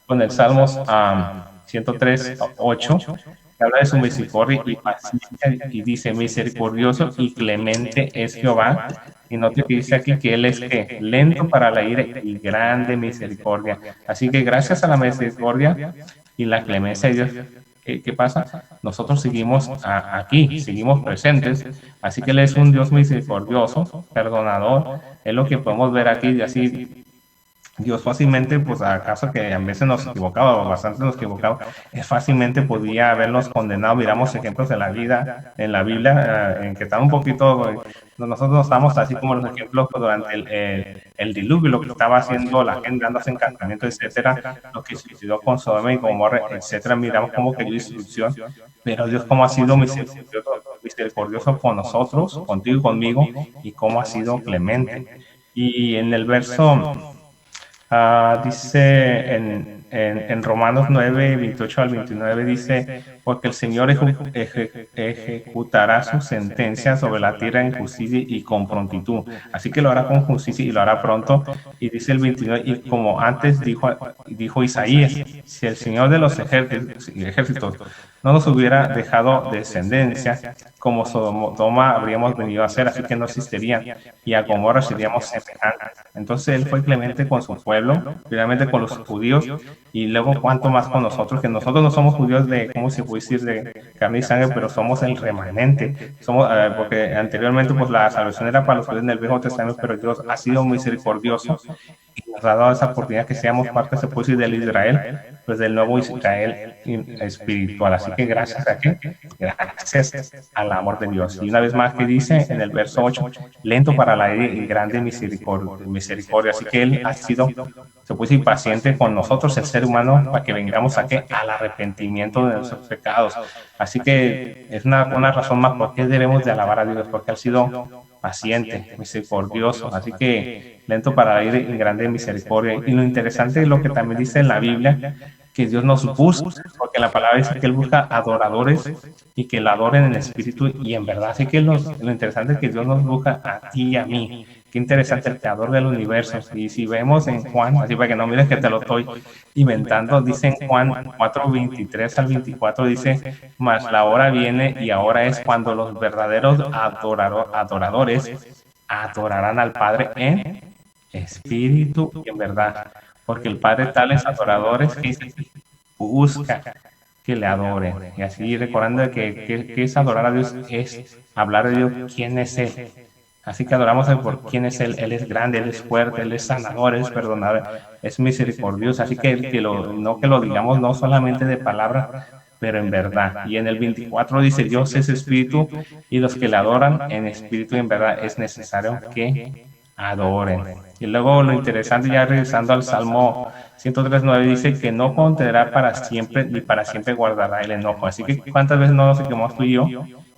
con el Salmos 103:8. Habla de su misericordia y paciencia, y dice: misericordioso y clemente es Jehová. Y note que dice aquí que Él es lento para la ira y grande misericordia. Así que gracias a la misericordia y la clemencia de Dios, ¿qué pasa? Nosotros seguimos aquí, seguimos presentes. Así que Él es un Dios misericordioso, perdonador. Es lo que podemos ver aquí, así Dios fácilmente, pues acaso que a veces nos equivocaba, o bastante nos equivocaba, fácilmente podía habernos condenado. Miramos ejemplos de la vida, en la Biblia, en que están un poquito, nosotros no estamos así como los ejemplos durante el diluvio, lo que estaba haciendo la gente, dándose encantamiento, etcétera, lo que sucedió con Sodoma y Gomorra, etcétera. Miramos cómo cayó destrucción, pero Dios cómo ha sido misericordioso con nosotros, contigo y conmigo, y cómo ha sido clemente. Y en el verso dice en Romanos 9, 28 al 29, dice, porque el Señor ejecutará su sentencia sobre la tierra en justicia y con prontitud. Así que lo hará con justicia y lo hará pronto. Y dice el 29, y como antes dijo Isaías, si el Señor de los ejércitos no nos hubiera dejado descendencia, como Sodoma habríamos venido a ser, así que no existirían, y a Gomorra seríamos semejantes. Entonces él fue clemente con su pueblo, primeramente con los judíos, y luego cuánto más con nosotros, que nosotros no somos judíos de, ¿cómo se puede decir?, de carne y sangre, pero somos el remanente, somos, porque anteriormente pues la salvación era para los judíos en el Viejo Testamento, pero Dios ha sido misericordioso y nos ha dado esa oportunidad que seamos parte, se puede decir, del Israel, pues del nuevo Israel espiritual. Así que gracias a qué? Gracias al amor de Dios. Y una vez más que dice en el verso 8, lento para la ira y grande misericordia. Así que Él ha sido, se puede decir, paciente con nosotros, el ser humano, para que vengamos a qué? Al arrepentimiento de nuestros pecados. Así que es una razón más por qué debemos de alabar a Dios, porque ha sido paciente, misericordioso, así que lento para ir en grande misericordia. Y lo interesante es lo que también dice en la Biblia, que Dios nos busca, porque la palabra dice que Él busca adoradores y que la adoren en espíritu y en verdad. Así que lo interesante es que Dios nos busca a ti y a mí. Qué interesante, el creador del universo. Y si vemos en Juan, así para que no mires que te lo estoy inventando, dice en Juan 4, 23 al 24, dice, mas la hora viene y ahora es cuando los verdaderos adoradores adorarán al Padre en espíritu y en verdad. Porque el Padre tales adoradores que busca que le adoren. Y así recordando que es adorar a Dios, es hablar de Dios, quién es Él. Así que adoramos a Él por quién es Él. Él es grande, Él es fuerte, Él es sanador, Él es perdonador, es misericordioso. Así que no que lo digamos no solamente de palabra, pero en verdad. Y en el 24 dice, Dios es espíritu y los que le adoran en espíritu y en verdad es necesario que adoren. Y luego lo interesante, ya regresando al Salmo 103.9, dice que no contendrá para siempre, ni para siempre guardará el enojo. Así que cuántas veces no nos equivocamos tú y yo,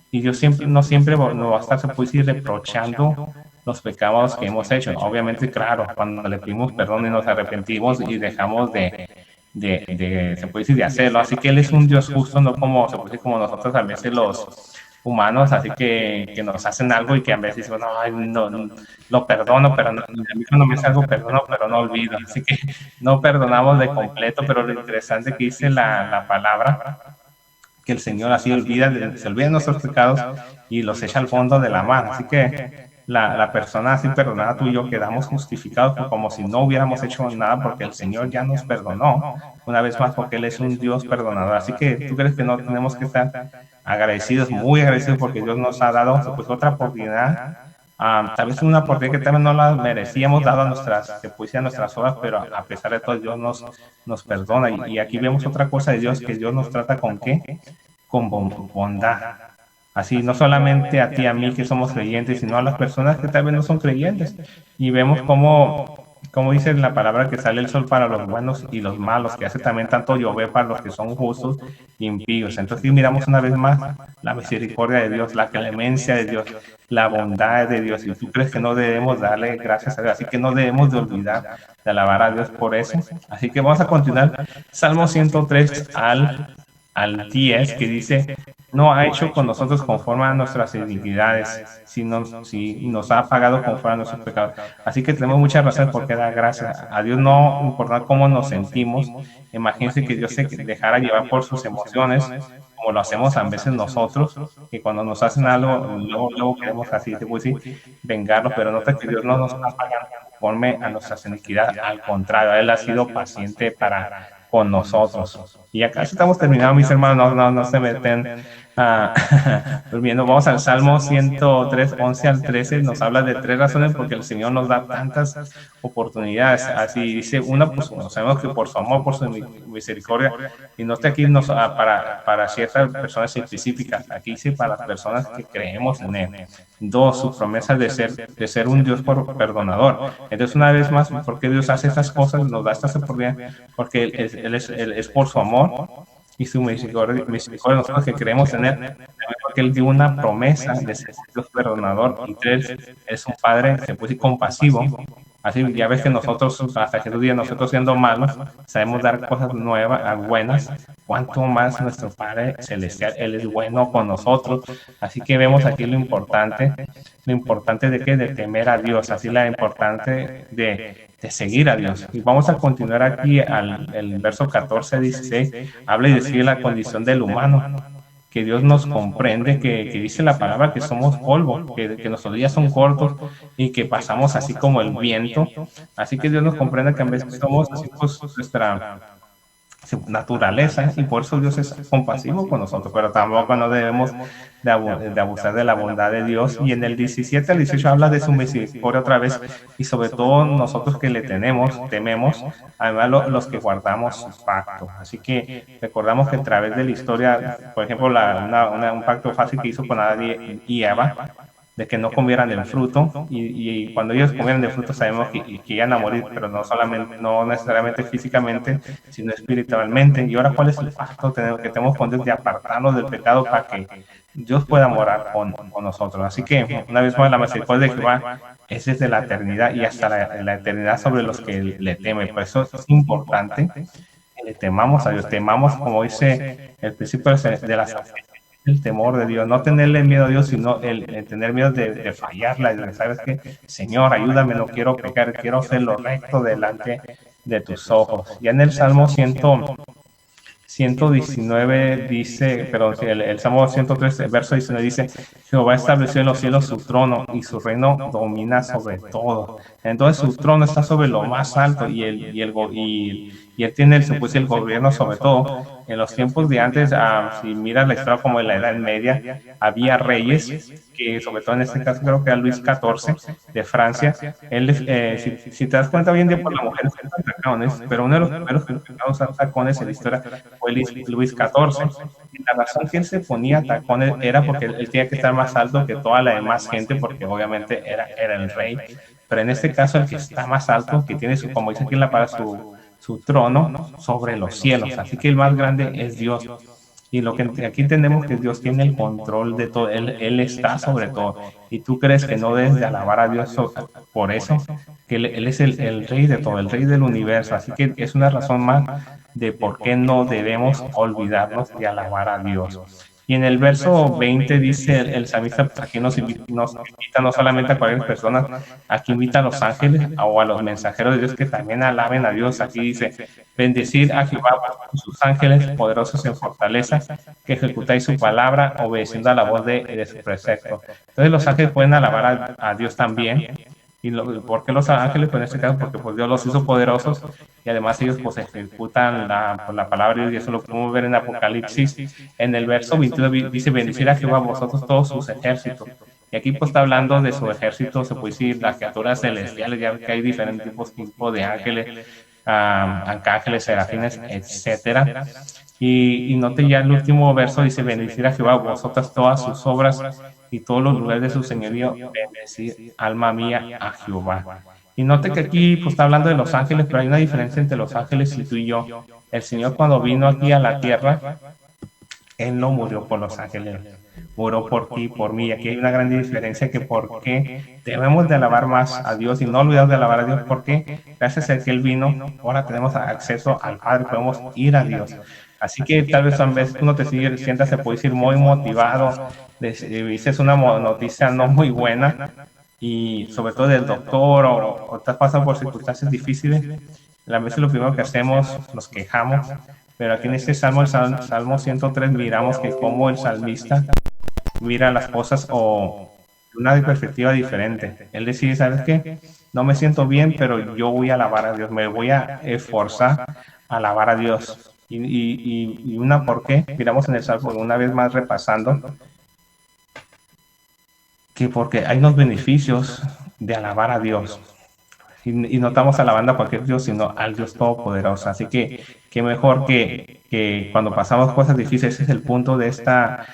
y Dios no siempre nos va a estar, se puede decir, reprochando los pecados que hemos hecho. Obviamente, claro, cuando le pedimos perdón y nos arrepentimos y dejamos se puede decir, de hacerlo. Así que Él es un Dios justo, no como, se puede decir, como nosotros a veces los humanos, así que nos hacen algo y que a veces bueno, ay, no, lo perdono, pero no, a mí cuando me hace algo perdono, pero no olvido. Así que no perdonamos de completo, pero lo interesante que dice la palabra, que el Señor así se olvida de nuestros pecados y los echa al fondo de la mar. Así que la persona así perdonada, tú y yo quedamos justificados como si no hubiéramos hecho nada porque el Señor ya nos perdonó. Una vez más, porque Él es un Dios perdonador. Así que tú crees que no tenemos que estar agradecidos, muy agradecidos porque Dios nos ha dado pues otra oportunidad. Tal vez una oportunidad que también no la merecíamos dado a nuestras obras, pero a pesar de todo Dios nos perdona. Y aquí vemos otra cosa de Dios, que Dios nos trata con ¿qué? Con bondad. Así, no solamente a ti, a mí que somos creyentes, sino a las personas que tal vez no son creyentes. Y vemos como dice en la palabra que sale el sol para los buenos y los malos, que hace también tanto llover para los que son justos y impíos. Entonces aquí miramos una vez más la misericordia de Dios, la clemencia de Dios, la bondad de Dios. Y tú crees que no debemos darle gracias a Dios, así que no debemos de olvidar de alabar a Dios por eso. Así que vamos a continuar. Salmo 103 al 10, que dice, no ha hecho con nosotros conforme a nuestras iniquidades, sino nos ha pagado conforme a nuestros pecados. Así que tenemos muchas razones por qué dar gracias a Dios, no importa cómo nos sentimos. Imagínense que Dios se dejara llevar por sus emociones, como lo hacemos a veces nosotros, que cuando nos hacen algo, luego queremos así, te voy a decir, vengarlo, pero nota que Dios no nos está pagando conforme a nuestras iniquidades, al contrario, Él ha sido paciente con nosotros. Y acá estamos terminando, mis hermanos, no se meten Ah, durmiendo. Vamos al Salmo 103, 11 al 13, nos habla de 3 razones porque el Señor nos da tantas oportunidades. Así dice, una, pues sabemos que por su amor, por su misericordia, y no está aquí para ciertas personas específicas, aquí dice para las personas que creemos en Él. 2, su promesa de ser un Dios perdonador. Entonces, una vez más, ¿por qué Dios hace estas cosas? Nos da estas oportunidades, porque Él es por su amor y su misericordia, nosotros que creemos en Él, porque Él dio una promesa de ser Dios perdonador, y 3, es un Padre, se puede decir, compasivo. Así, ya ves que nosotros, hasta Jesús dice, nosotros siendo malos, sabemos dar cosas nuevas, buenas, cuanto más nuestro Padre Celestial, Él es bueno con nosotros. Así que vemos aquí lo importante de que de temer a Dios, así la importante de seguir a Dios. Y vamos a continuar aquí el verso 14, 16, habla y describe la condición del humano, que Dios nos comprende, que dice la palabra que somos polvo, que nuestros días son cortos y que pasamos así como el viento. Así que Dios nos comprende que a veces somos así, pues, nuestra naturaleza, y por eso Dios es compasivo con nosotros, pero tampoco no debemos de abusar de la bondad de Dios. Y en el 17 al 18 habla de su misericordia otra vez, y sobre todo nosotros que le tememos, además los que guardamos su pacto. Así que recordamos que a través de la historia, por ejemplo, un pacto fácil que hizo con Adán y Eva, de que no comieran del fruto, y cuando ellos comieran del fruto sabemos que iban a morir, pero no necesariamente físicamente, sino espiritualmente. Y ahora, ¿cuál es el pacto que tenemos con Dios? De apartarnos del pecado para que Dios pueda morar con nosotros. Así que, una vez más, la misericordia de Jehová es desde la eternidad y hasta la eternidad sobre los que le temen. Por eso es importante que le temamos a Dios, temamos, como dice el principio de la el temor de Dios, no tenerle miedo a Dios, sino el tener miedo de fallarla, y de, ¿sabes qué? Señor, ayúdame, no quiero pecar, quiero hacer lo recto delante de tus ojos. Ya en el Salmo 119 dice, perdón, el Salmo 103, verso 19 dice, Jehová estableció en los cielos su trono y su reino domina sobre todo. Entonces su trono está sobre lo más alto, y él tiene el gobierno sobre todo. En los tiempos de antes, si miras la historia como en la Edad Media, había reyes, que sobre todo en este caso creo que era Luis XIV de Francia. Si te das cuenta, hoy en día por la mujer usan tacones, pero uno de los primeros que usaron tacones en la historia fue Luis XIV. Y la razón que él se ponía tacones era porque él tenía que estar más alto que toda la demás gente, porque obviamente era el rey. Pero en este caso, el que está más alto, que tiene como dice aquí en la palabra, su trono sobre los cielos. Así que el más grande es Dios. Y lo que aquí entendemos que Dios tiene el control de todo, Él está sobre todo. Y tú crees que no debes de alabar a Dios por eso, que Él es el rey de todo, el rey del universo. Así que es una razón más de por qué no debemos olvidarnos de alabar a Dios. Y en el verso 20 dice el salmista, aquí nos invita no solamente a cualquier persona, aquí invita a los ángeles o a los mensajeros de Dios que también alaben a Dios. Aquí dice, bendecid a Jehová sus ángeles poderosos en fortaleza, que ejecutáis su palabra obedeciendo a la voz de su precepto. Entonces los ángeles pueden alabar a Dios también. ¿Y por qué los ángeles? Pues en este caso porque pues Dios los hizo poderosos, y además ellos pues ejecutan la palabra de Dios. Eso lo podemos ver en Apocalipsis. En el verso 21 dice, bendecir a Jehová vosotros todos sus ejércitos. Y aquí pues está hablando de su ejército, se puede decir las criaturas celestiales, ya que hay diferentes tipos de ángeles, arcángeles, serafines, etcétera. Y note ya el último verso, dice, bendecir a Jehová vosotras todas sus obras y todos los lugares de su señorío, bendecir, alma mía, a Jehová. Y note que aquí pues está hablando de los ángeles, pero hay una diferencia entre los ángeles y tú y yo. El Señor, cuando vino aquí a la tierra, Él no murió por los ángeles, murió por ti, por mí. Aquí hay una gran diferencia, que por qué debemos de alabar más a Dios y no olvidar de alabar a Dios, porque gracias a que Él vino, ahora tenemos acceso al Padre, podemos ir a Dios. Así que tal vez tú no te sientas, se puede decir, muy motivado, dices una noticia no muy buena, y sobre todo del doctor, o estás pasando por circunstancias difíciles. A veces lo primero que hacemos, nos quejamos, pero aquí en este Salmo, el Salmo 103, miramos que como el salmista mira las cosas o de una perspectiva diferente. Él decide, ¿sabes qué? No me siento bien, pero yo voy a alabar a Dios, me voy a esforzar a alabar a Dios. Y una por qué, miramos en el Salmo una vez más repasando, que porque hay unos beneficios de alabar a Dios. Y no estamos alabando a cualquier Dios, sino al Dios Todopoderoso. Así que mejor que cuando pasamos cosas difíciles, ese es el punto de esta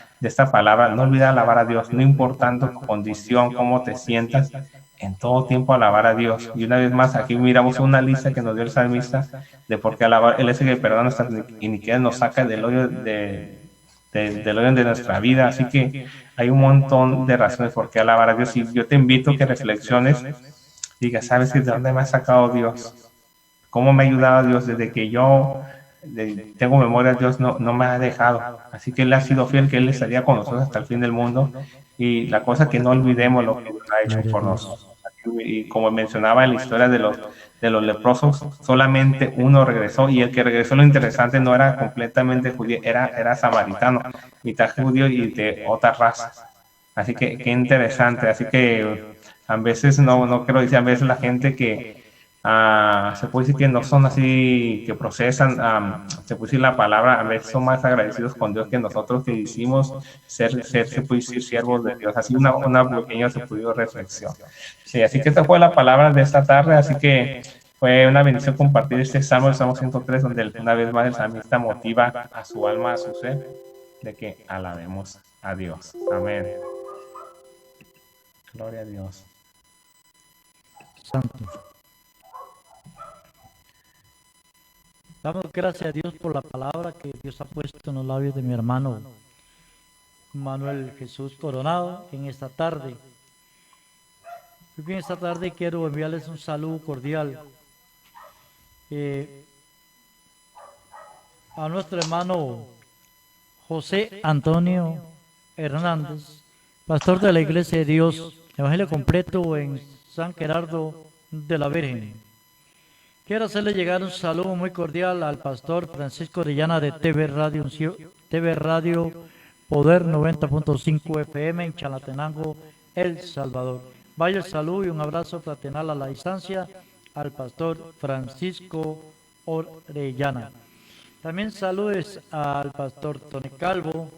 palabra, no olvidar alabar a Dios, no importando tu condición, cómo te sientas, en todo tiempo alabar a Dios. Y una vez más, aquí miramos una lista que nos dio el salmista de por qué alabar. Él es el que perdona nuestras iniquidades, nos saca del hoyo del orden de nuestra vida. Así que hay un montón de razones por qué alabar a Dios. Y yo te invito a que reflexiones, diga, ¿sabes de dónde me ha sacado Dios? ¿Cómo me ha ayudado Dios desde que yo tengo memoria? Dios no me ha dejado. Así que Él ha sido fiel, que Él estaría con nosotros hasta el fin del mundo. Y la cosa es que no olvidemos lo que Dios ha hecho por nosotros. Y como mencionaba en la historia de los leprosos, solamente uno regresó, y el que regresó, lo interesante, no era completamente judío, era samaritano, mitad judío y de otra raza. Así que qué interesante. Así que a veces, no quiero decir, a veces la gente que se puede decir que no son así, que procesan, se puede decir la palabra, a veces son más agradecidos con Dios que nosotros, que hicimos se puede decir, siervos de Dios. Así una pequeña se puede reflexión. Sí, así que esta fue la palabra de esta tarde, así que fue una bendición compartir este Salmo, el Salmo 103, donde una vez más el salmista motiva a su alma, a su ser, de que alabemos a Dios. Amén. Gloria a Dios. Santo. Damos gracias a Dios por la palabra que Dios ha puesto en los labios de mi hermano Manuel Jesús Coronado en esta tarde. Muy bien, esta tarde quiero enviarles un saludo cordial a nuestro hermano José Antonio Hernández, pastor de la Iglesia de Dios, Evangelio Completo en San Gerardo de la Virgen. Quiero hacerle llegar un saludo muy cordial al pastor Francisco Orellana de TV Radio Poder 90.5 FM en Chalatenango, El Salvador. Vaya el saludo y un abrazo fraternal a la distancia al pastor Francisco Orellana. También saludes al pastor Tony Calvo,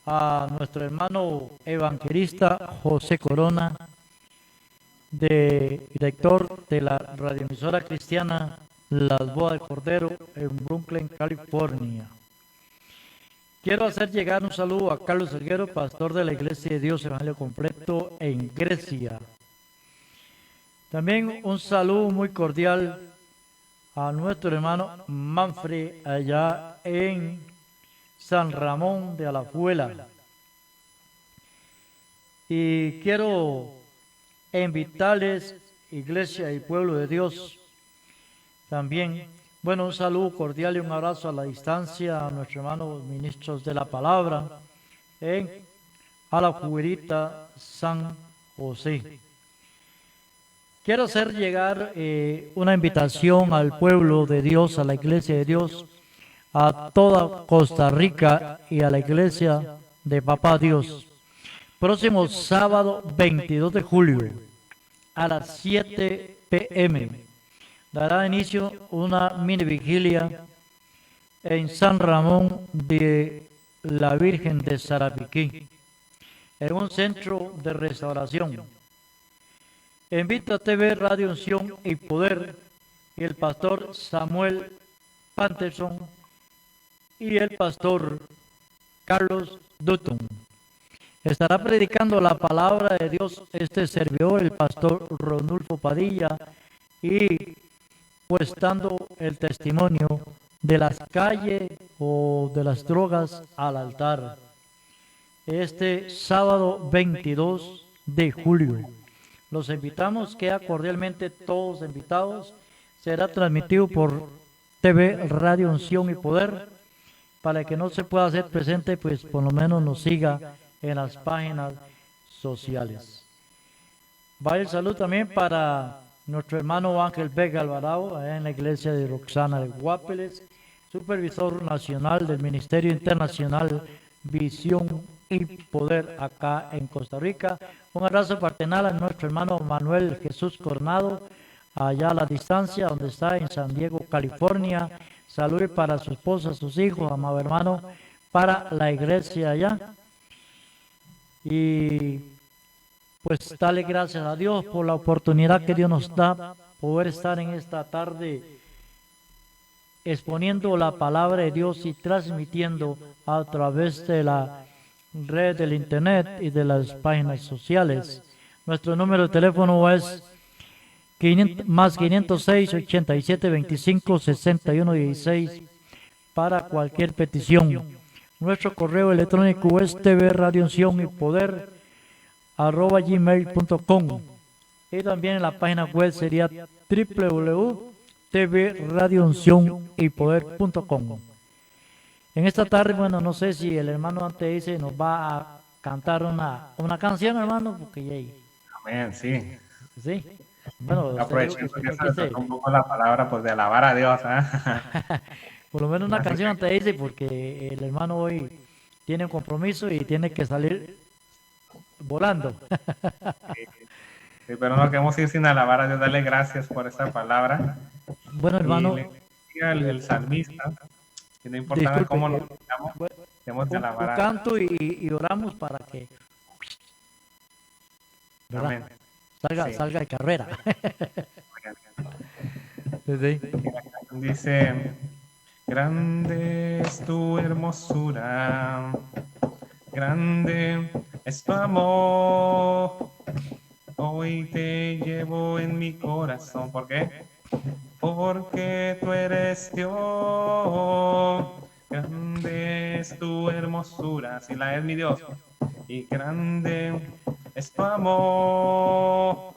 a nuestro hermano evangelista José Corona, director de la radioemisora cristiana Las Bodas del Cordero en Brooklyn, California. Quiero hacer llegar un saludo a Carlos Elguero, pastor de la Iglesia de Dios Evangelio Completo en Grecia. También un saludo muy cordial a nuestro hermano Manfred allá en San Ramón de Alajuela. Y quiero invitarles, Iglesia y Pueblo de Dios, también, bueno, un saludo cordial y un abrazo a la distancia a nuestros hermanos ministros de la palabra en Alajuelita, San José. Quiero hacer llegar una invitación al pueblo de Dios, a la Iglesia de Dios, a toda Costa Rica y a la Iglesia de Papá Dios. Próximo sábado 22 de julio a las 7 p.m. dará inicio una mini vigilia en San Ramón de la Virgen de Sarapiquí, en un centro de restauración. Invito a TV Radio Unción y Poder y el pastor Samuel Panterson y el pastor Carlos Dutton. Estará predicando la palabra de Dios este servidor, el pastor Ronulfo Padilla, y pues dando el testimonio de las calles o de las drogas al altar. Este sábado 22 de julio. Los invitamos, queda cordialmente todos invitados. Será transmitido por TV Radio Unción y Poder. Para que no se pueda hacer presente, pues por lo menos nos siga en las páginas sociales. Vaya el saludo también para nuestro hermano Ángel Vega Alvarado, en la iglesia de Roxana de Guapeles, supervisor nacional del Ministerio Internacional Visión y Poder acá en Costa Rica. Un abrazo fraternal a nuestro hermano Manuel Jesús Coronado, allá a la distancia, donde está en San Diego, California. Salud para su esposa, sus hijos, amado hermano, para la iglesia allá. Y pues dale gracias a Dios por la oportunidad que Dios nos da poder estar en esta tarde exponiendo la palabra de Dios y transmitiendo a través de la red del internet y de las páginas sociales. Nuestro número de teléfono es 500, más 506 87 25 61 16 para cualquier petición. Nuestro correo electrónico es tvradiuncionypoder@gmail.com y también en la página web sería www.tvradiouncionypoder.com. En esta tarde, bueno, no sé si el hermano antes dice nos va a cantar una canción, hermano, porque ya, Amén, sí. sí. Bueno, Aprovechando que usted se me quise, tocó un poco la palabra, pues de alabar a Dios, ¿ah? por lo menos una Así canción que, antes dice, porque el hermano hoy tiene un compromiso y tiene que salir volando. sí, pero no queremos ir sin alabar a Dios, darle gracias por esta palabra. Bueno, Y hermano, le decía el salmista, que no importa disculpe, cómo nos sintamos, debemos de un alabar a Dios. canto y oramos para que, ¿verdad? Amén. Sí. Salga de carrera. Sí. Dice, grande es tu hermosura, grande es tu amor, hoy te llevo en mi corazón. ¿Por qué? Porque tú eres Dios, grande es tu hermosura, si la es mi Dios, y grande es tu amor,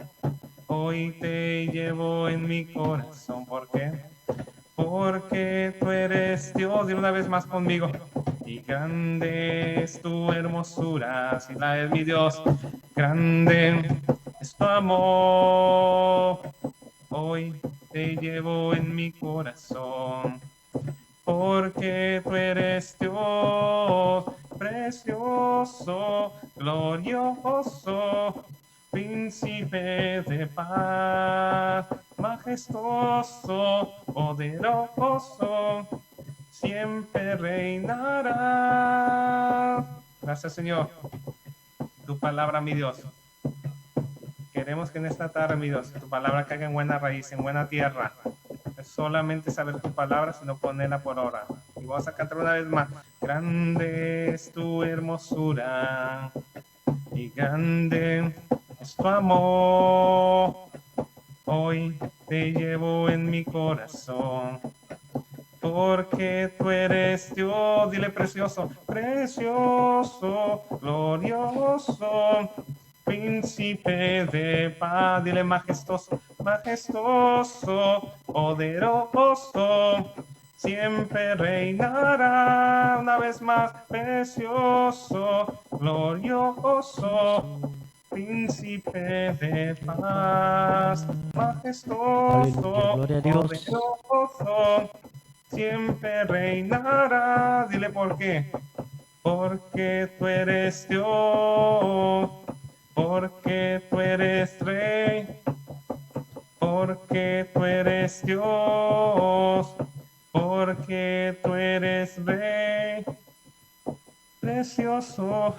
hoy te llevo en mi corazón. ¿Por qué? Porque tú eres Dios, y una vez más conmigo, y grande es tu hermosura, si la es mi Dios, grande es tu amor, hoy te llevo en mi corazón, porque tú eres Dios, precioso, glorioso, príncipe de paz, majestuoso, poderoso, siempre reinará. Gracias, Señor. Tu palabra, mi Dios. Queremos que en esta tarde, mi Dios, tu palabra caiga en buena raíz, en buena tierra. Es solamente saber tu palabra, sino ponerla por obra. Y vamos a cantar una vez más. Grande es tu hermosura y grande es tu amor. Hoy te llevo en mi corazón, porque tú eres Dios. Dile precioso, precioso, glorioso, príncipe de paz. Dile majestuoso, majestuoso, poderoso, siempre reinará. Una vez más, precioso, glorioso, príncipe de paz, majestuoso, Aleluya, gloria a Dios. poderoso, siempre reinará. Dile por qué. Porque tú eres Dios, porque tú eres Rey, porque tú eres Dios, porque tú eres Rey, precioso,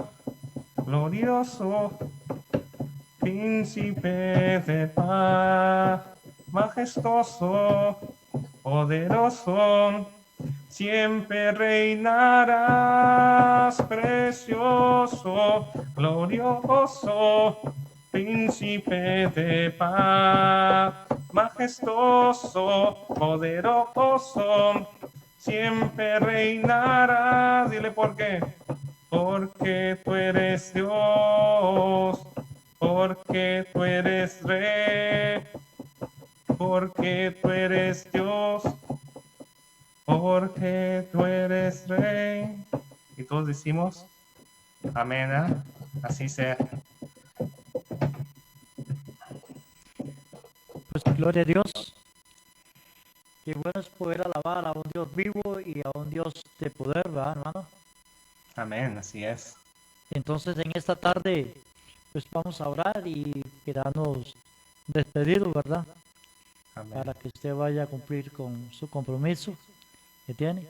glorioso, príncipe de paz, majestuoso, poderoso, siempre reinarás, precioso, glorioso, príncipe de paz, majestuoso, poderoso, siempre reinarás. Dile por qué. Porque tú eres Dios, porque tú eres Rey, porque tú eres Dios, porque tú eres Rey. Y todos decimos, amén, ¿eh? Así sea. Pues gloria a Dios. Qué bueno es poder alabar a un Dios vivo y a un Dios de poder, ¿verdad, hermano? Amén, así es. Entonces en esta tarde, pues vamos a orar y quedarnos despedidos, ¿verdad? Amén. Para que usted vaya a cumplir con su compromiso. ¿Me entiende?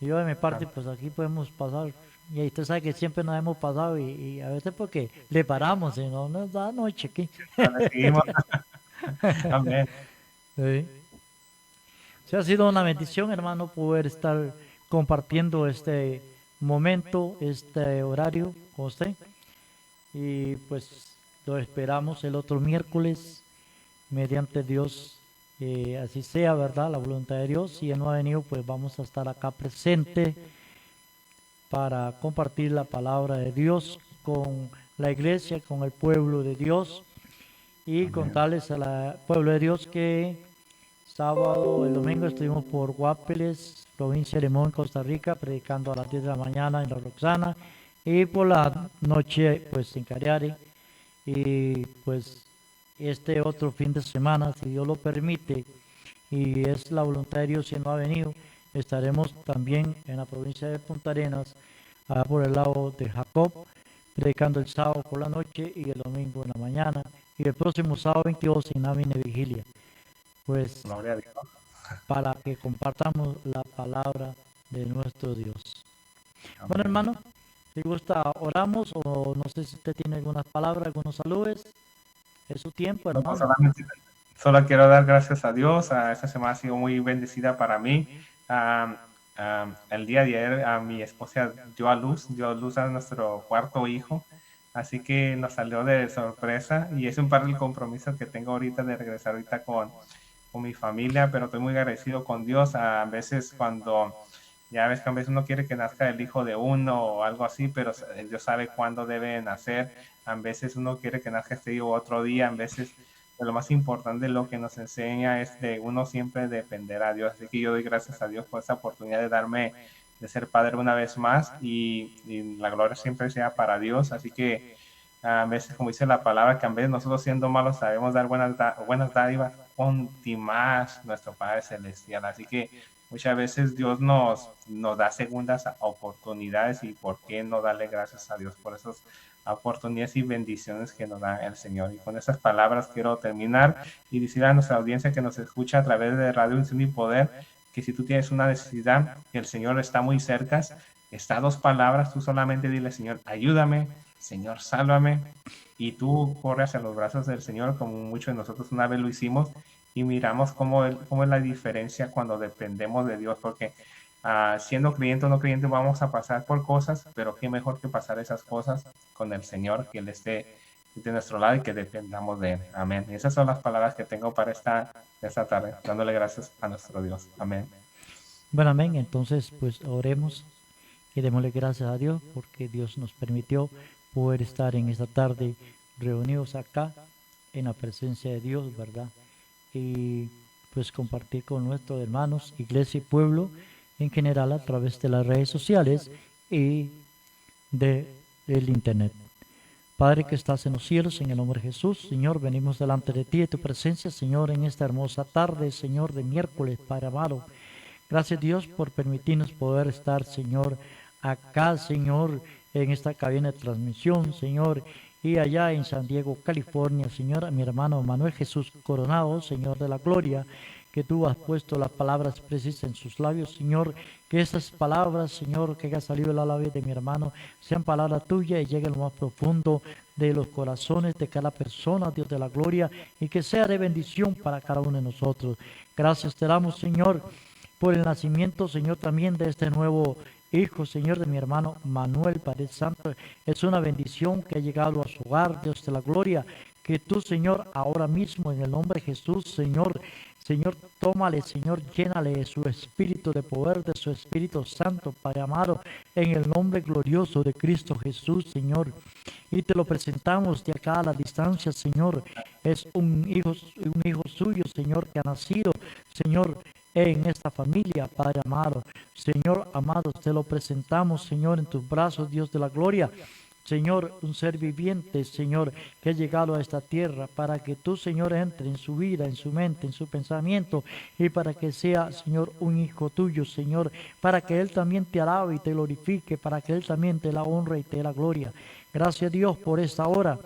Y yo de mi parte, Amén. pues aquí podemos pasar. Y ahí usted sabe que siempre nos hemos pasado y a veces porque le paramos y no nos da noche aquí. Ahora seguimos. Amén. Sí. Sí, ha sido una bendición, hermano, poder estar compartiendo este momento, este horario con usted. Y pues lo esperamos el otro miércoles, mediante Dios, así sea, ¿verdad? La voluntad de Dios. Si Él no ha venido, pues vamos a estar acá presente para compartir la palabra de Dios con la iglesia, con el pueblo de Dios y Amén. contarles al pueblo de Dios que sábado, el domingo estuvimos por Guapiles, provincia de Limón, Costa Rica, predicando a las 10 de la mañana en la Roxana y por la noche pues en Cariari y pues este otro fin de semana, si Dios lo permite y es la voluntad de Dios si no ha venido, estaremos también en la provincia de Punta Arenas, allá por el lado de Jacob, predicando el sábado por la noche y el domingo en la mañana y el próximo sábado 22 en Námine Vigilia. Pues Gloria a Dios. para que compartamos la palabra de nuestro Dios. Bueno, Amén. hermano, si gusta, oramos o no sé si usted tiene algunas palabras, algunos saludos. Es su tiempo, No, pues hermano. solamente, solo quiero dar gracias a Dios. Esta semana ha sido muy bendecida para mí. El día de ayer a mi esposa dio a luz a nuestro cuarto hijo. Así que nos salió de sorpresa y es un par de compromisos que tengo ahorita de regresar ahorita con mi familia, pero estoy muy agradecido con Dios. A veces cuando, ya ves que a veces uno quiere que nazca el hijo de uno o algo así, pero Dios sabe cuándo debe nacer. A veces uno quiere que nazca este día u otro día, a veces lo más importante, lo que nos enseña es de uno siempre depender a Dios. Así que yo doy gracias a Dios por esta oportunidad de darme, de ser padre una vez más y la gloria siempre sea para Dios. Así que a veces, como dice la palabra, que a veces nosotros siendo malos sabemos dar buenas dádivas, con más nuestro Padre Celestial. Así que muchas veces Dios nos da segundas oportunidades y por qué no darle gracias a Dios por esas oportunidades y bendiciones que nos da el Señor. Y con esas palabras quiero terminar y decir a nuestra audiencia que nos escucha a través de Radio Unción y Poder que si tú tienes una necesidad, el Señor está muy cerca. Está dos palabras, tú solamente dile, Señor, ayúdame, Señor, sálvame, y tú corres a los brazos del Señor, como muchos de nosotros una vez lo hicimos, y miramos cómo es la diferencia cuando dependemos de Dios, porque siendo creyente o no creyente vamos a pasar por cosas, pero qué mejor que pasar esas cosas con el Señor, que Él esté de nuestro lado y que dependamos de Él. Amén. Y esas son las palabras que tengo para esta tarde, dándole gracias a nuestro Dios. Amén. Bueno, amén. Entonces, pues oremos y démosle gracias a Dios porque Dios nos permitió poder estar en esta tarde reunidos acá en la presencia de Dios, ¿verdad? Y pues compartir con nuestros hermanos, iglesia y pueblo en general a través de las redes sociales y del internet. Padre que estás en los cielos, en el nombre de Jesús, Señor, venimos delante de ti, de tu presencia, Señor, en esta hermosa tarde, Señor, de miércoles, Padre amado. Gracias Dios por permitirnos poder estar, Señor, acá, Señor, en esta cabina de transmisión, Señor, y allá en San Diego, California, Señor, a mi hermano Manuel Jesús Coronado, Señor de la Gloria, que tú has puesto las palabras precisas en sus labios, Señor, que esas palabras, Señor, que ha salido de la labio de mi hermano, sean palabras tuyas y lleguen a lo más profundo de los corazones de cada persona, Dios de la Gloria, y que sea de bendición para cada uno de nosotros. Gracias te damos, Señor, por el nacimiento, Señor, también de este nuevo hijo, Señor, de mi hermano Manuel, Padre Santo. Es una bendición que ha llegado a su hogar, Dios de la Gloria, que tú, Señor, ahora mismo en el nombre de Jesús, Señor, Señor, tómale, Señor, llénale de su espíritu de poder, de su Espíritu Santo, Padre amado, en el nombre glorioso de Cristo Jesús, Señor. Y te lo presentamos de acá a la distancia, Señor. Es un hijo suyo, Señor, que ha nacido, Señor, en esta familia, Padre amado. Señor amado, te lo presentamos, Señor, en tus brazos, Dios de la gloria. Señor, un ser viviente, Señor, que ha llegado a esta tierra para que tú, Señor, entre en su vida, en su mente, en su pensamiento y para que sea, Señor, un hijo tuyo, Señor, para que Él también te alabe y te glorifique, para que Él también te la honra y te dé la gloria. Gracias, Dios, por esta hora.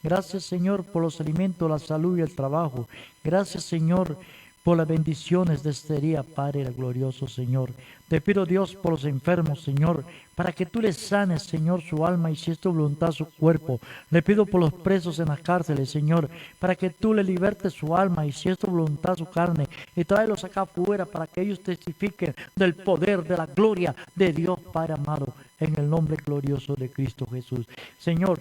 Gracias, Señor, por los alimentos, la salud y el trabajo. Gracias, Señor, por las bendiciones de este día, Padre glorioso, Señor. Te pido, Dios, por los enfermos, Señor, para que tú les sanes, Señor, su alma y si es tu voluntad, su cuerpo. Le pido por los presos en las cárceles, Señor, para que tú le libertes su alma y si es tu voluntad, su carne, y tráelos acá afuera para que ellos testifiquen del poder, de la gloria de Dios, Padre amado, en el nombre glorioso de Cristo Jesús. Señor,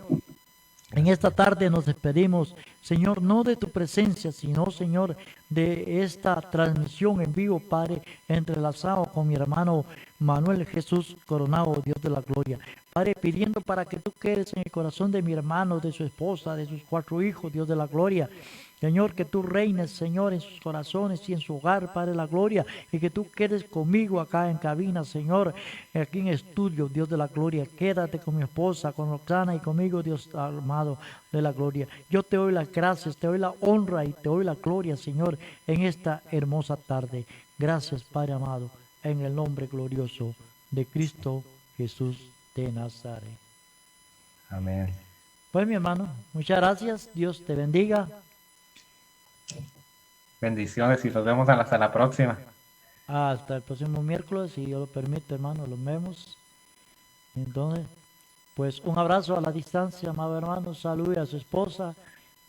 en esta tarde nos despedimos, Señor, no de tu presencia, sino, Señor, de esta transmisión en vivo, Padre, entrelazado con mi hermano Manuel Jesús Coronado, Dios de la gloria. Padre, pidiendo para que tú quedes en el corazón de mi hermano, de su esposa, de sus 4 hijos, Dios de la gloria. Señor, que tú reines, Señor, en sus corazones y en su hogar, Padre de la gloria, y que tú quedes conmigo acá en cabina, Señor, aquí en estudio, Dios de la gloria. Quédate con mi esposa, con Roxana y conmigo, Dios amado de la gloria. Yo te doy las gracias, te doy la honra y te doy la gloria, Señor, en esta hermosa tarde. Gracias, Padre amado, en el nombre glorioso de Cristo Jesús de Nazaret. Amén. Pues mi hermano, muchas gracias, Dios te bendiga. Bendiciones y nos vemos hasta la próxima. Hasta el próximo miércoles, si Dios lo permite, hermano, los vemos. Entonces, pues un abrazo a la distancia, amado hermano, salude a su esposa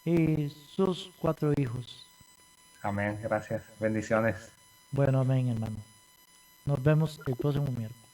y sus 4 hijos. Amén, gracias. Bendiciones. Bueno, amén, hermano. Nos vemos el próximo miércoles.